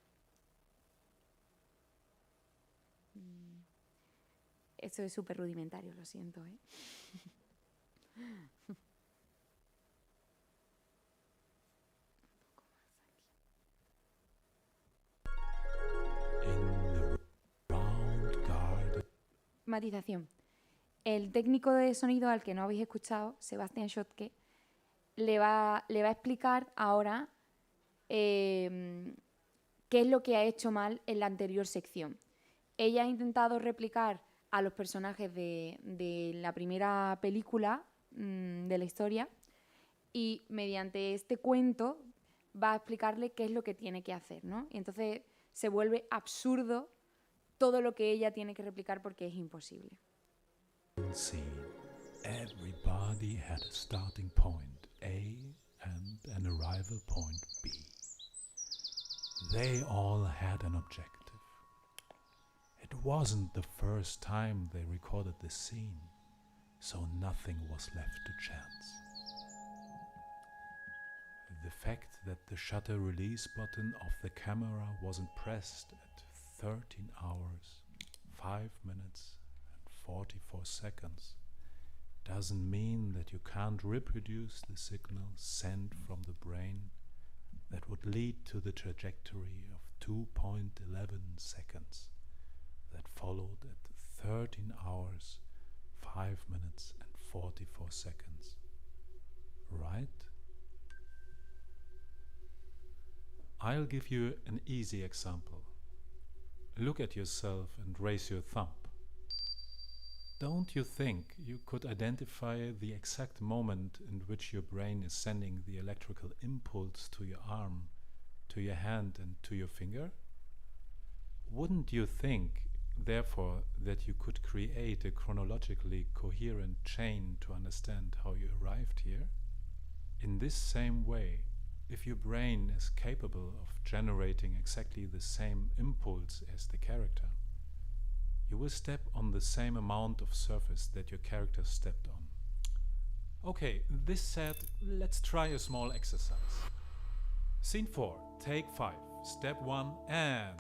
Esto es súper rudimentario, lo siento, ¿eh? Matización. El técnico de sonido al que no habéis escuchado, Sebastián Schotke, le va a explicar ahora qué es lo que ha hecho mal en la anterior sección. Ella ha intentado replicar a los personajes de la primera película de la historia y mediante este cuento va a explicarle qué es lo que tiene que hacer, ¿no? Y entonces se vuelve absurdo todo lo que ella tiene que replicar porque es imposible. Everybody had a starting point A and an arrival point B. They all had an objective. It wasn't the first time they recorded the scene, so nothing was left to chance. The fact that the shutter release button of the camera wasn't pressed at 13 hours, 5 minutes and 44 seconds doesn't mean that you can't reproduce the signal sent from the brain that would lead to the trajectory of 2.11 seconds that followed at 13 hours, 5 minutes and 44 seconds. Right? I'll give you an easy example. Look at yourself and raise your thumb. Don't you think you could identify the exact moment in which your brain is sending the electrical impulse to your arm, to your hand and to your finger? Wouldn't you think, therefore, that you could create a chronologically coherent chain to understand how you arrived here? In this same way, if your brain is capable of generating exactly the same impulse as the character, you will step on the same amount of surface that your character stepped on. Okay, this said, let's try a small exercise. Scene 4, take 5, step 1, and...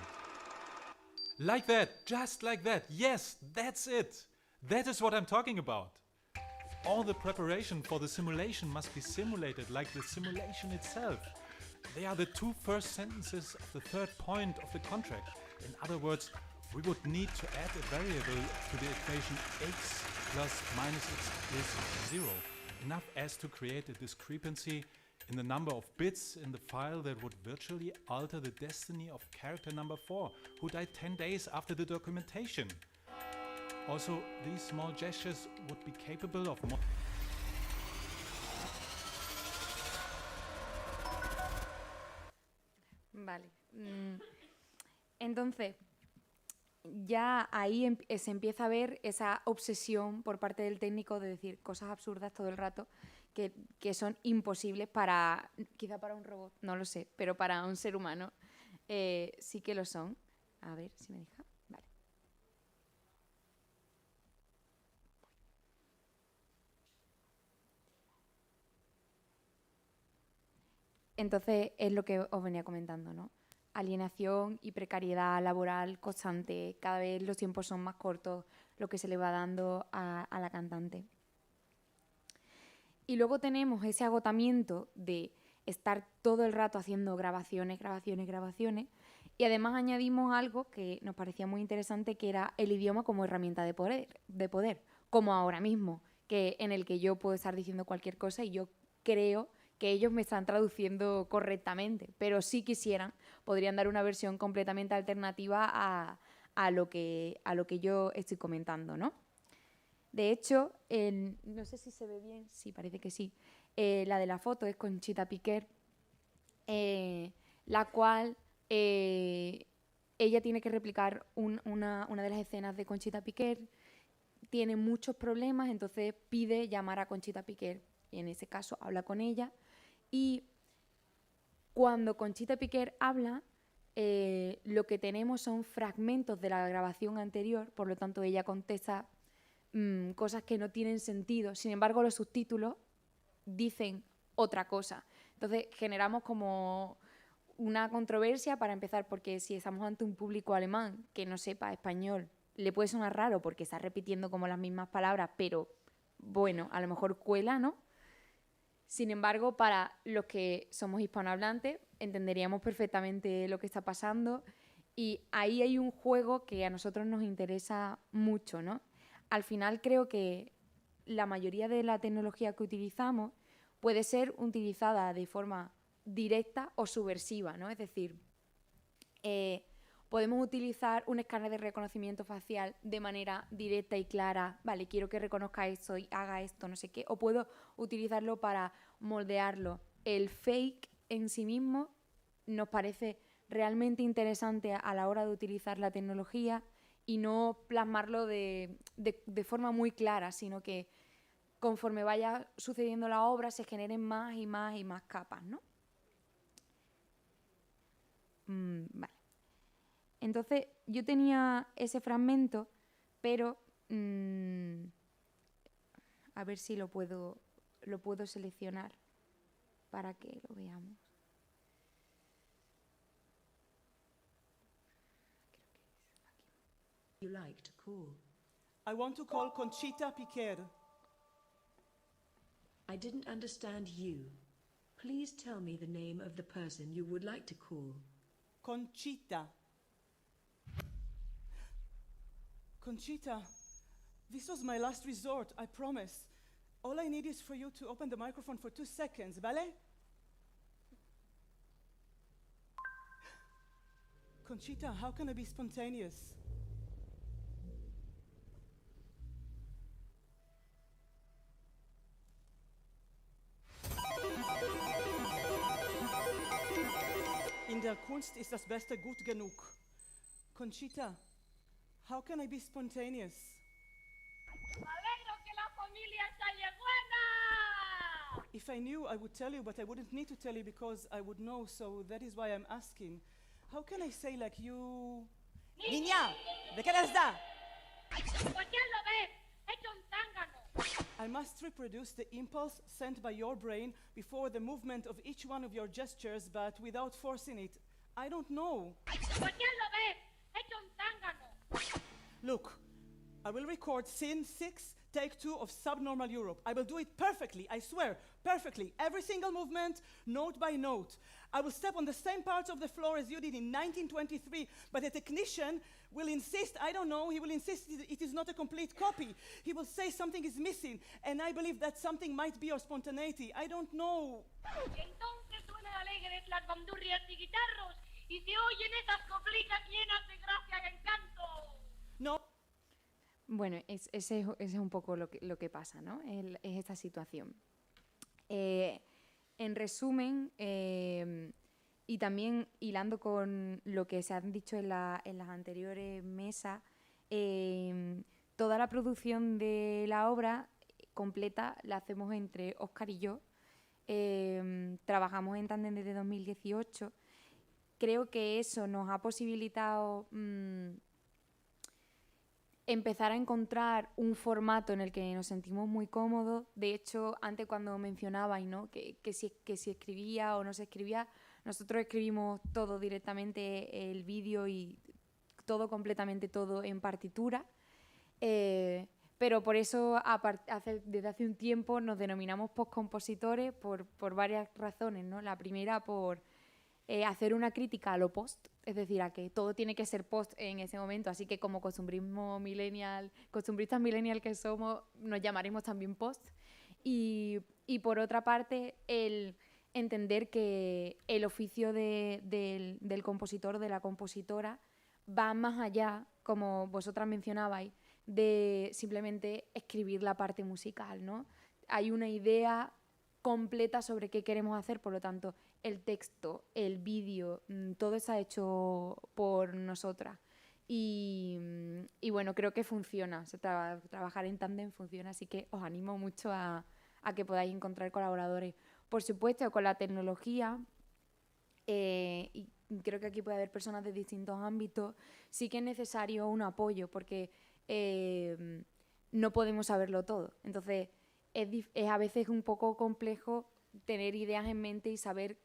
Like that, just like that, yes, that's it! That is what I'm talking about. All the preparation for the simulation must be simulated like the simulation itself. They are the 2 first sentences of the 3rd point of the contract. In other words, we would need to add a variable to the equation x plus minus x is 0, enough as to create a discrepancy in the number of bits in the file that would virtually alter the destiny of character number 4, who died 10 days after the documentation. Also, these small gestures would be capable of Vale. Entonces, ya ahí se empieza a ver esa obsesión por parte del técnico de decir cosas absurdas todo el rato que son imposibles para, quizá para un robot, no lo sé, pero para un ser humano sí que lo son. A ver si me deja. Vale. Entonces es lo que os venía comentando, ¿no? Alienación y precariedad laboral constante, cada vez los tiempos son más cortos, lo que se le va dando a la cantante. Y luego tenemos ese agotamiento de estar todo el rato haciendo grabaciones, y además añadimos algo que nos parecía muy interesante, que era el idioma como herramienta de poder, como ahora mismo, en el que yo puedo estar diciendo cualquier cosa y yo creo que ellos me están traduciendo correctamente, pero si quisieran, podrían dar una versión completamente alternativa a lo que yo estoy comentando, ¿no? De hecho, no sé si se ve bien, sí, parece que sí, la de la foto es Conchita Piquer, la cual ella tiene que replicar una de las escenas de Conchita Piquer, tiene muchos problemas, entonces pide llamar a Conchita Piquer, y en ese caso habla con ella, y cuando Conchita Piquer habla, lo que tenemos son fragmentos de la grabación anterior, por lo tanto ella contesta cosas que no tienen sentido. Sin embargo, los subtítulos dicen otra cosa. Entonces generamos como una controversia para empezar, porque si estamos ante un público alemán que no sepa español, le puede sonar raro porque está repitiendo como las mismas palabras, pero bueno, a lo mejor cuela, ¿no? Sin embargo, para los que somos hispanohablantes, entenderíamos perfectamente lo que está pasando, y ahí hay un juego que a nosotros nos interesa mucho, ¿no? Al final creo que la mayoría de la tecnología que utilizamos puede ser utilizada de forma directa o subversiva, ¿no? Es decir, podemos utilizar un escáner de reconocimiento facial de manera directa y clara, vale, quiero que reconozca esto y haga esto, no sé qué, o puedo utilizarlo para moldearlo. El fake en sí mismo nos parece realmente interesante a la hora de utilizar la tecnología y no plasmarlo de forma muy clara, sino que conforme vaya sucediendo la obra se generen más y más y más capas, ¿no? Vale. Entonces, yo tenía ese fragmento, pero a ver si lo puedo seleccionar para que lo veamos. You like to call. I want to call Conchita Piquer. I didn't understand you. Please tell me the name of the person you would like to call. Conchita. Conchita, this was my last resort, I promise. All I need is for you to open the microphone for 2 seconds, ¿vale? Conchita, how can I be spontaneous? In der Kunst ist das Beste gut genug. Conchita, how can I be spontaneous? If I knew, I would tell you, but I wouldn't need to tell you because I would know, so that is why I'm asking. How can I say like you... Niña, ¿de qué les da? I must reproduce the impulse sent by your brain before the movement of each one of your gestures, but without forcing it. I don't know. Look, I will record scene 6 take 2 of Subnormal Europe. I will do it perfectly, I swear, perfectly. Every single movement, note by note. I will step on the same parts of the floor as you did in 1923, but the technician will insist, I don't know, he will insist it is not a complete copy. He will say something is missing, and I believe that something might be your spontaneity. I don't know. Entonces suenan alegres las bandurrias y guitarros, y se oyen esas coplitas llenas de gracia y encanto. No. Bueno, ese es un poco lo que pasa, ¿no? Es esta situación. En resumen, y también hilando con lo que se han dicho en las anteriores mesas, toda la producción de la obra completa la hacemos entre Óscar y yo. Trabajamos en tándem desde 2018. Creo que eso nos ha posibilitado empezar a encontrar un formato en el que nos sentimos muy cómodos. De hecho, antes cuando mencionabais, ¿no? que si escribía o no se escribía, nosotros escribimos todo directamente, el vídeo y todo, completamente todo en partitura. Pero por eso desde hace un tiempo nos denominamos postcompositores por varias razones, ¿no? La primera, por hacer una crítica a lo post, es decir, a que todo tiene que ser post en ese momento, así que como costumbristas millennial que somos, nos llamaremos también post. Y por otra parte, el entender que el oficio del compositor, de la compositora, va más allá, como vosotras mencionabais, de simplemente escribir la parte musical, ¿no? Hay una idea completa sobre qué queremos hacer, por lo tanto, el texto, el vídeo, todo está hecho por nosotras. Y bueno, creo que funciona, o sea, trabajar en tándem funciona, así que os animo mucho a que podáis encontrar colaboradores. Por supuesto, con la tecnología, y creo que aquí puede haber personas de distintos ámbitos, sí que es necesario un apoyo, porque no podemos saberlo todo. Entonces, es a veces un poco complejo tener ideas en mente y saber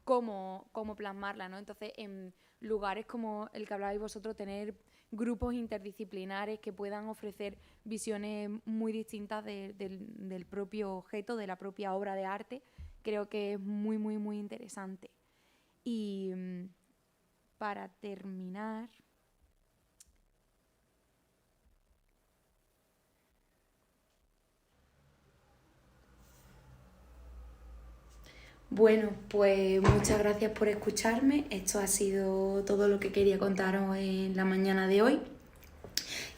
cómo plasmarlas, ¿no? Entonces, en lugares como el que hablabais vosotros, tener grupos interdisciplinares que puedan ofrecer visiones muy distintas del propio objeto, de la propia obra de arte, creo que es muy, muy, muy interesante. Y para terminar... Bueno, pues muchas gracias por escucharme. Esto ha sido todo lo que quería contaros en la mañana de hoy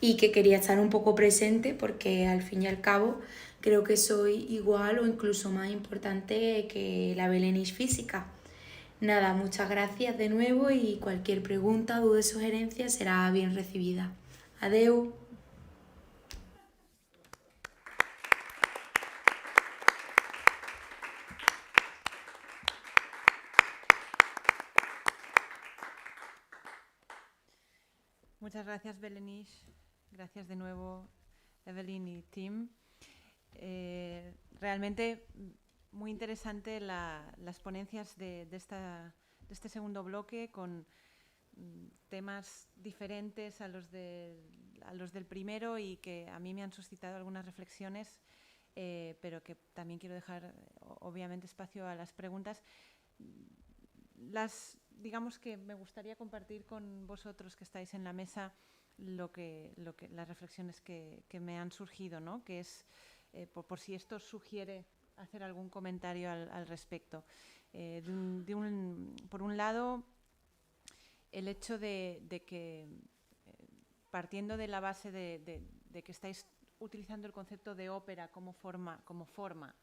y que quería estar un poco presente porque al fin y al cabo creo que soy igual o incluso más importante que la Belenish física. Nada, muchas gracias de nuevo y cualquier pregunta, duda o sugerencia será bien recibida. Adeu. Muchas gracias, Belenish. Gracias de nuevo, Evelyn y Tim. Realmente muy interesante las ponencias de este segundo bloque con temas diferentes a los del primero y que a mí me han suscitado algunas reflexiones, pero que también quiero dejar obviamente espacio a las preguntas. Digamos que me gustaría compartir con vosotros que estáis en la mesa las reflexiones que me han surgido, ¿no? Que es por si esto sugiere hacer algún comentario al respecto. Por un lado, el hecho de que, partiendo de la base de que estáis utilizando el concepto de ópera como forma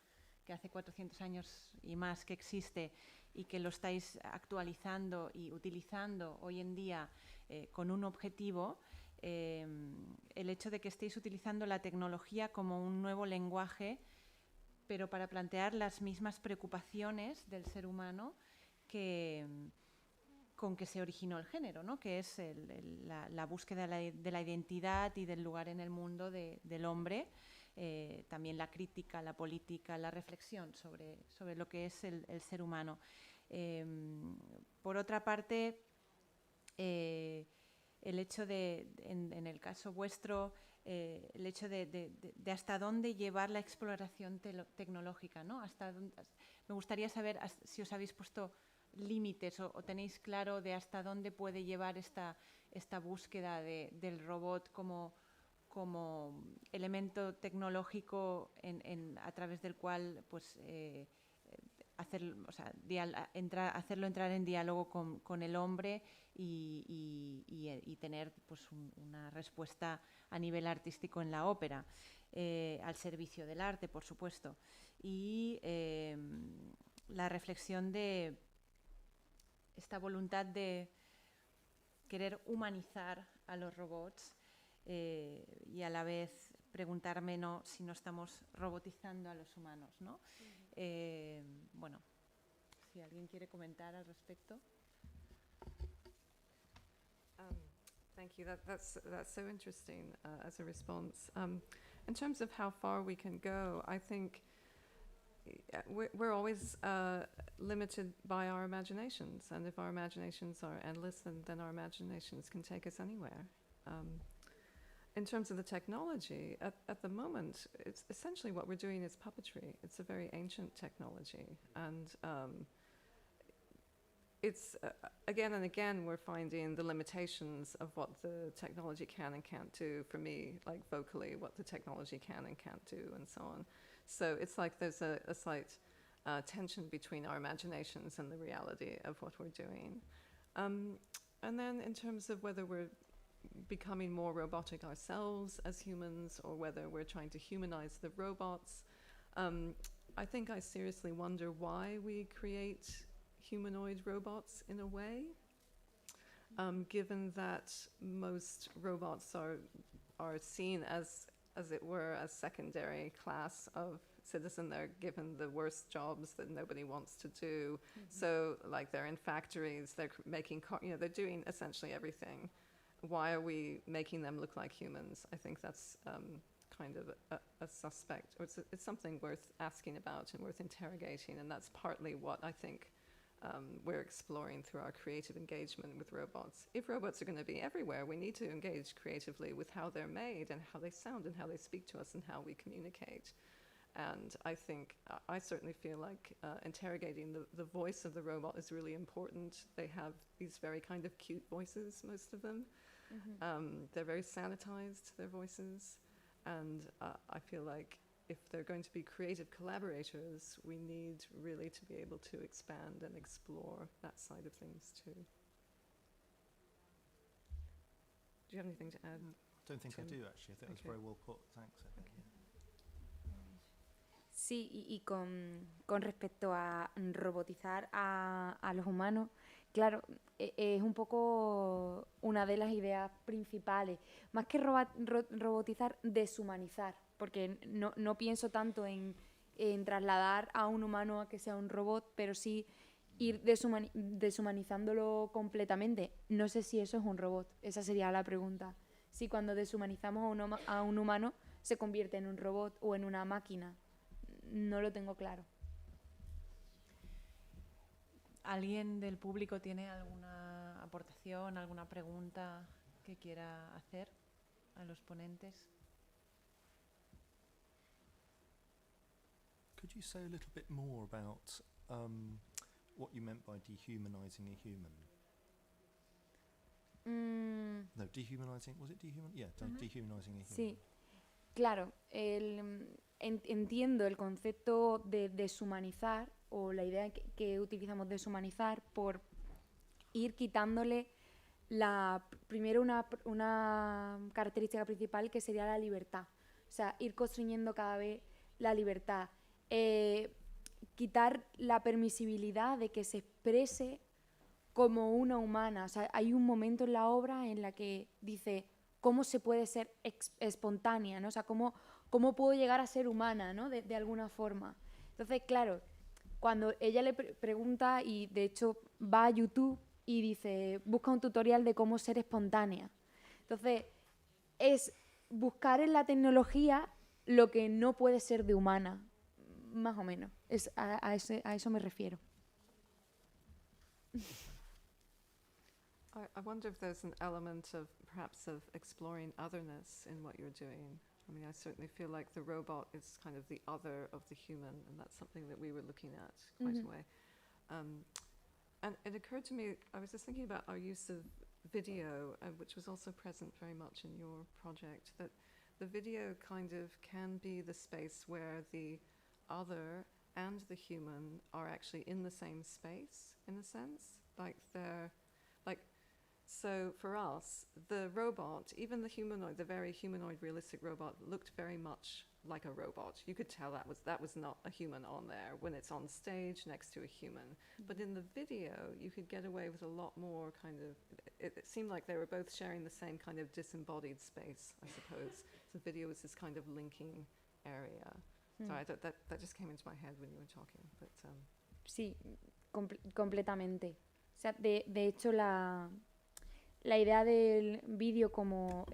que hace 400 años y más que existe, y que lo estáis actualizando y utilizando hoy en día con un objetivo, el hecho de que estéis utilizando la tecnología como un nuevo lenguaje, pero para plantear las mismas preocupaciones del ser humano con que se originó el género, ¿no? Que es la búsqueda de la identidad y del lugar en el mundo del hombre. También la crítica, la política, la reflexión sobre lo que es el ser humano. Por otra parte, el hecho en el caso vuestro, el hecho de hasta dónde llevar la exploración tecnológica, ¿no? Me gustaría saber si os habéis puesto límites o tenéis claro de hasta dónde puede llevar esta búsqueda del robot como elemento tecnológico a través del cual pues, hacerlo entrar en diálogo con el hombre y tener pues, una respuesta a nivel artístico en la ópera, al servicio del arte, por supuesto. Y la reflexión de esta voluntad de querer humanizar a los robots y a la vez preguntarme si no estamos robotizando a los humanos, ¿no? Bueno, si alguien quiere comentar al respecto. Thank you. That's so interesting as a response. In terms of how far we can go, I think we're always limited by our imaginations, and if our imaginations are endless, then our imaginations can take us anywhere. In terms of the technology, at the moment, it's essentially what we're doing is puppetry. It's a very ancient technology, and it's again and again we're finding the limitations of what the technology can and can't do. For me, like vocally, what the technology can and can't do, and so on. So it's like there's a slight tension between our imaginations and the reality of what we're doing. And then in terms of whether we're becoming more robotic ourselves as humans or whether we're trying to humanize the robots, I think I seriously wonder why we create humanoid robots in a way, given that most robots are seen as it were, as secondary class of citizen. They're given the worst jobs that nobody wants to do. Mm-hmm. So, like, they're in factories, they're making they're doing essentially everything. Why are we making them look like humans? I think that's kind of a suspect, or it's something worth asking about and worth interrogating, and that's partly what I think we're exploring through our creative engagement with robots. If robots are going to be everywhere, we need to engage creatively with how they're made and how they sound and how they speak to us and how we communicate. And I think, I certainly feel like interrogating the voice of the robot is really important. They have these very kind of cute voices, most of them. Mm-hmm. They're very sanitized, their voices. And I feel like if they're going to be creative collaborators, we need really to be able to expand and explore that side of things too. Do you have anything to add? I don't think Tim? I do, actually. I think that's very well put. Thanks. Okay. Sí, y con respecto a robotizar a los humanos, claro, es un poco una de las ideas principales. Más que robotizar, deshumanizar, porque no pienso tanto en trasladar a un humano a que sea un robot, pero sí ir deshumanizándolo completamente. No sé si eso es un robot, esa sería la pregunta. Si cuando deshumanizamos a un humano se convierte en un robot o en una máquina. No lo tengo claro. ¿Alguien del público tiene alguna aportación, alguna pregunta que quiera hacer a los ponentes? Could you say a little bit more about what you meant by dehumanizing a human? No, dehumanizing, was it dehuman? Yeah, dehumanizing a human. Sí, claro. Entiendo el concepto de deshumanizar, o la idea que utilizamos deshumanizar, por ir quitándole primero una característica principal, que sería la libertad. O sea, ir construyendo cada vez la libertad. Quitar la permisibilidad de que se exprese como una humana. O sea, hay un momento en la obra en la que dice cómo se puede ser espontánea, ¿no? O sea, cómo puedo llegar a ser humana, ¿no? De alguna forma. Entonces, claro, cuando ella le pregunta, y de hecho va a YouTube y dice, busca un tutorial de cómo ser espontánea. Entonces, es buscar en la tecnología lo que no puede ser de humana, más o menos. A eso me refiero. I wonder if there's an element of perhaps of exploring otherness in what you're doing. I mean, I certainly feel like the robot is kind of the other of the human, and that's something that we were looking at quite a way. And it occurred to me, I was just thinking about our use of video, which was also present very much in your project, that the video kind of can be the space where the other and the human are actually in the same space, in a sense. Like they're, like, so for us, the robot, even the humanoid, the very humanoid realistic robot, looked very much like a robot. You could tell that was not a human on there when it's on stage next to a human. But in the video, you could get away with a lot more kind of, it seemed like they were both sharing the same kind of disembodied space, I suppose. So video was this kind of linking area. Sorry, that just came into my head when you were talking. But, Sí, completamente. O sea, de hecho, la idea del vídeo como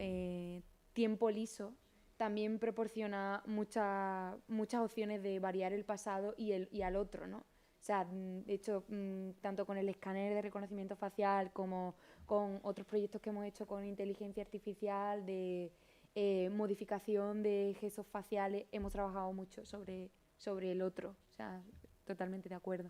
tiempo liso también proporciona muchas opciones de variar el pasado y al otro, ¿no? O sea, de hecho, tanto con el escáner de reconocimiento facial como con otros proyectos que hemos hecho con inteligencia artificial, de modificación de gestos faciales, hemos trabajado mucho sobre el otro. O sea, totalmente de acuerdo.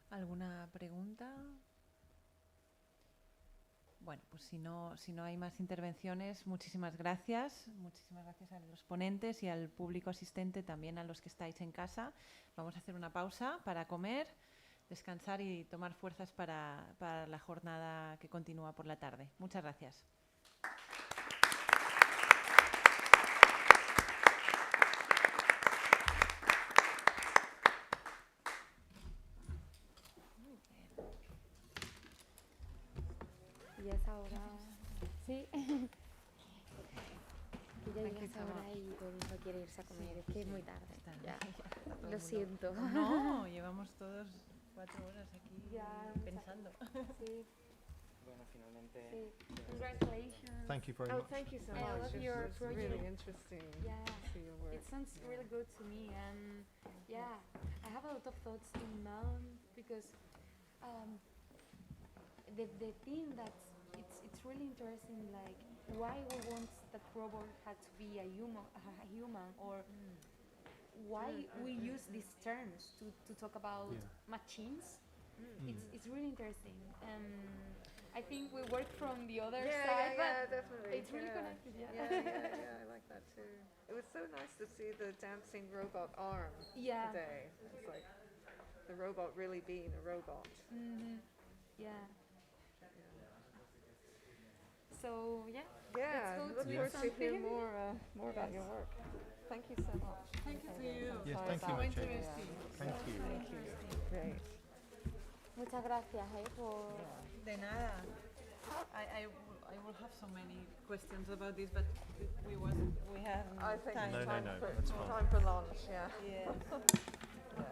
¿Alguna pregunta? Bueno, pues si no hay más intervenciones, muchísimas gracias. Muchísimas gracias a los ponentes y al público asistente, también a los que estáis en casa. Vamos a hacer una pausa para comer, descansar y tomar fuerzas para la jornada que continúa por la tarde. Muchas gracias. Y es ahora, sí, que ya llegas ahora y todo el mundo quiere irse a comer, es que es muy tarde, ya, lo siento. No, llevamos todos 4 horas aquí pensando. Sí. Bueno, finalmente. Sí. Congratulations. Thank you very much. thank you so I much. love your It's project. really interesting Yeah, to see your work. it sounds really good to me, and yeah, I have a lot of thoughts in mind because the thing that it's really interesting, like why we want that robot had to be a human, or why we use these terms to talk about machines. It's really interesting. I think we work from the other side, but definitely. it's really connected. Yeah, I like that too. It was so nice to see the dancing robot arm today. It's like the robot really being a robot. Yeah. So Yeah, let's go look to forward to hear something. more about your work. Thank you so much. Thank you to you. Yes, thank you, So Maciej. interesting. Thank you. Thank you. Great. Muchas gracias por. De nada. I will have so many questions about this, but we have I think time. No, time for that's fine. time for lunch. Yeah. Yes.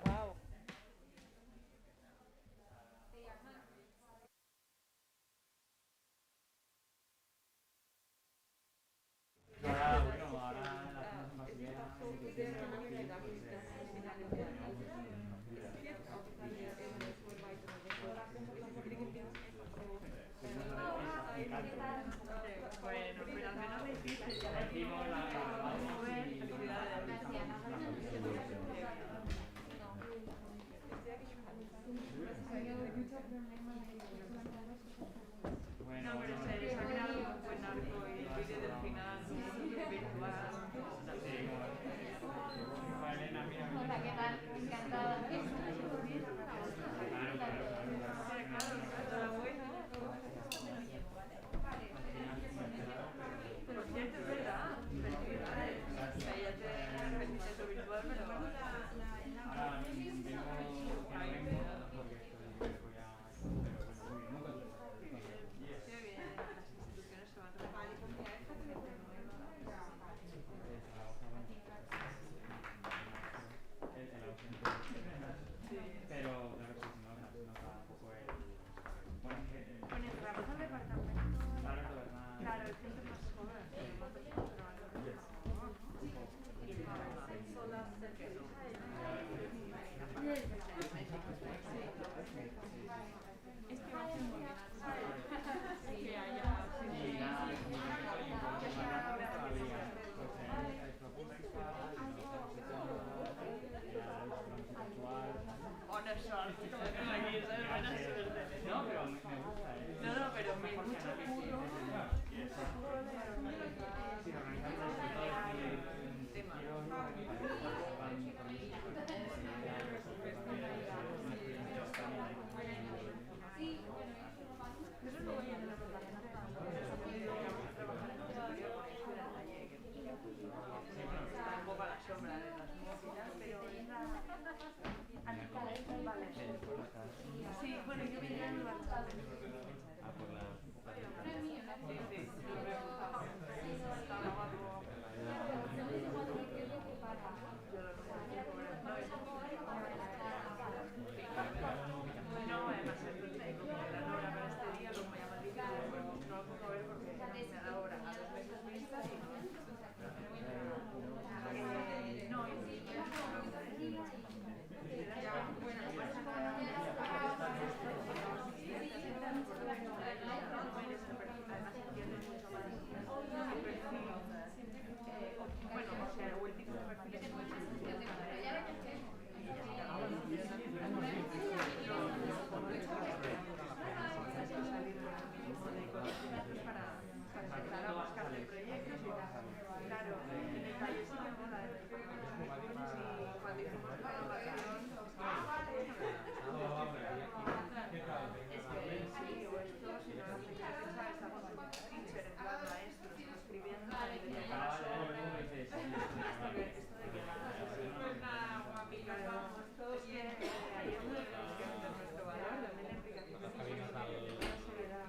Wow. No, pero me gusta, ¿eh? No, no, pero me mucho curro. Sí, organizar el tema. Sí, bueno, yo venía en la no, además el técnico que la Nora para este día lo voy a maldito, no lo puedo ver porque me da hora a 2 meses vista y no, bueno, o sea, o el tipo de perfil que para empezar a buscar proyectos y tal. Claro, en el taller sí me mola de cuando hicimos la grabación es que sí, o esto, si no lo que sabes, estamos en teacher, en plan maestros, escribiendo para que te esto de que todos quieren que ayer nuestro valor también la implicación de la soledad,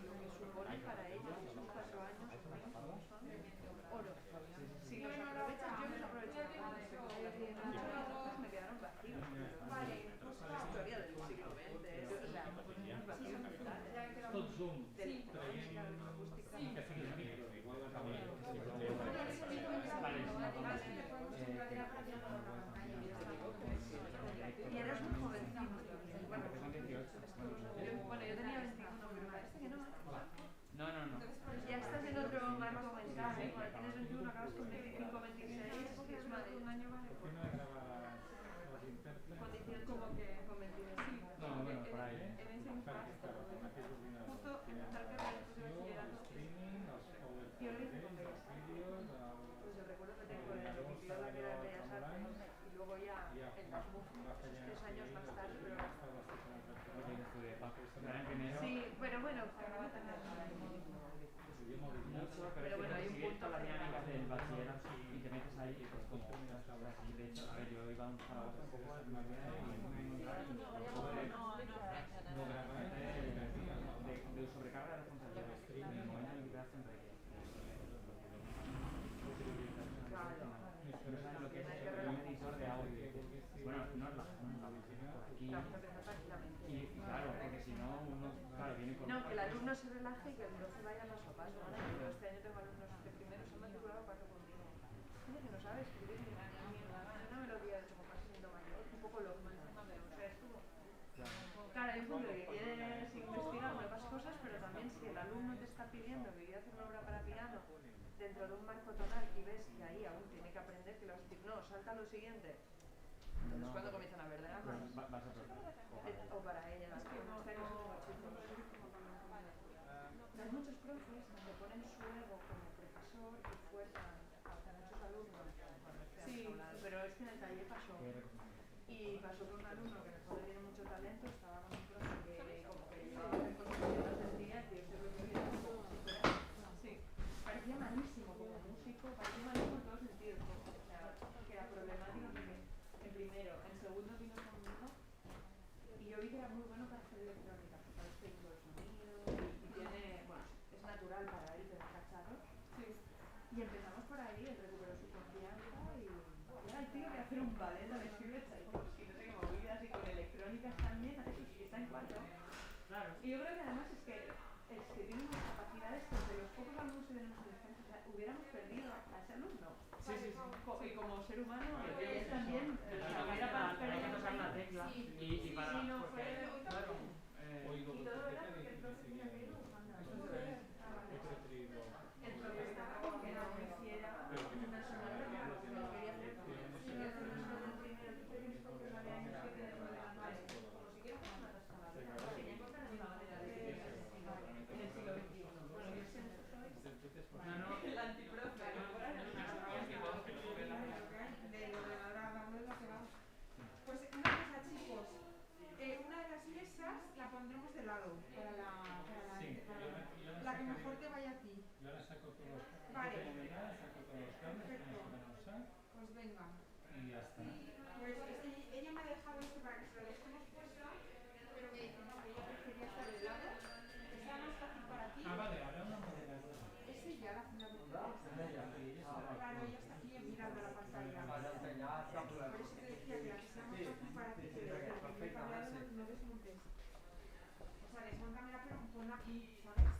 lo que supone para ellos esos 4 años son oro. Si los aprovechas, yo los aprovecho me quedaron vacíos. Historia del siglo XX, unos vacíos mentales de la música acústica. Y eres muy jovencito. Bueno, yo tenía 21, pero parece que no. No. Ya estás en otro marco mental, ¿eh? Cuando tienes 21 acabas con 25, 26, porque es más de un año vale. Con 18 como que con 22. No, bueno, por ahí. En ese impacto, justo tal que después de bachillerato, yo lo hice con 6. Pues yo recuerdo que tengo el principio de la carrera de Bellas Artes y luego ya en las músicas, 3 años más tarde, pero sí, pero bueno, pero bueno, hay un punto la dinámica del bachillerato y te metes ahí y es como así. De hecho, a ver, yo iba a un sábado un poco a la de sobrecarga de responsabilidad en el momento en el que te das cuenta de que no sabes lo que es un editor de audio. Bueno, no es la aquí. Y claro, porque si no, uno viene con... No, que el alumno se relaje y que no se vaya paso a paso. Yo este año tengo alumnos de primero, se han matriculado 4 conmigo. Gente que no sabe escribir ni una melodía de como casi siendo mayor, un poco loco. O sea, es como... Claro, hay un punto de que quieres investigar nuevas cosas, pero también si el alumno te está pidiendo que quiera hacer una obra para piano dentro de un marco tonal y ves que ahí aún tiene que aprender, que le vas a decir, no, salta lo siguiente. Entonces, ¿cuándo comienzan a perder las manos? O para ella, las que no están como chicos. Hay muchos profes que ponen su ego como profesor y fuerzan a muchos alumnos. Sí, pero es que en el taller pasó. Y pasó con un alumno que mejor tiene mucho talento, estaba con un profe que como que llevaba con los del día, y yo creo que era como compositora. Sí, parecía malísimo como músico, parecía malísimo en todos sentidos. O sea, que era problemático porque en primero, en segundo vino conmigo y yo vi que era muy bueno para hacer electrónica, para este tipo de sonido y tiene, bueno, es natural para él tener cacharos. Sí. Y empezamos por ahí, él recuperó su confianza y era el tío que hacer un ballet de estilo de Tchaikovsky, no sé qué movidas y con electrónicas también, está en 4. Claro. Y yo creo que además es que tiene unas capacidades que de los pocos alumnos que tenemos en el centro, o sea, hubiéramos perdido a ese alumno. Sí. Y como ser humano, él también era para tocar la tecla y para... Sí, no, fue... Claro. Y todo era porque el profe tenía que ir buscando. El profe estaba como que no hiciera una sonora que no quería hacer. Quería hacer una sonora del primero, que tienes porque sabía años que tenemos de la nueve. Vale. Perfecto. Pues venga. Y ya está. Pues ella me ha dejado esto para que se lo dejemos puesto, pero me dice no, que ella prefería estar de lado, que sea más fácil para ti. Ah, vale, ahora una moderadora. Ese ya la fundamental. Claro, ella está aquí mirando la pantalla. Por eso te decía que la que sea más fácil para ti, que la que me he cambiado no desmontes. O sea, desmontamela pero ponla aquí, ¿sabes?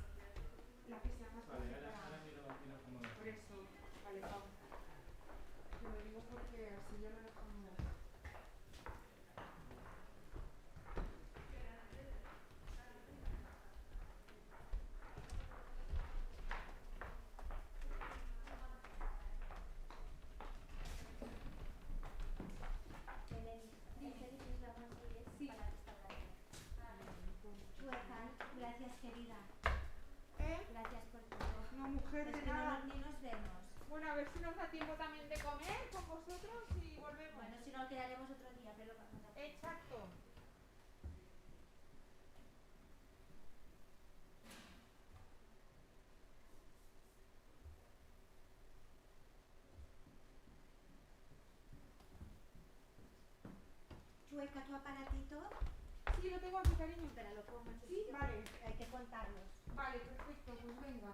La que sea más fácil para... Por eso, vale, Pau. Te lo digo porque así ya lo dejamos. Gracias, querida. Gracias por todo. No, mujer, de nada. Ni nos vemos. Bueno, a ver si nos da tiempo también de comer con vosotros y volvemos. Bueno, si no, quedaremos otro día, pero... Exacto. Chueca, ¿tu aparatito? Sí, lo tengo aquí, cariño. Espera, lo pongo. Sí, vale. Hay que contarlos. Vale, perfecto, pues venga.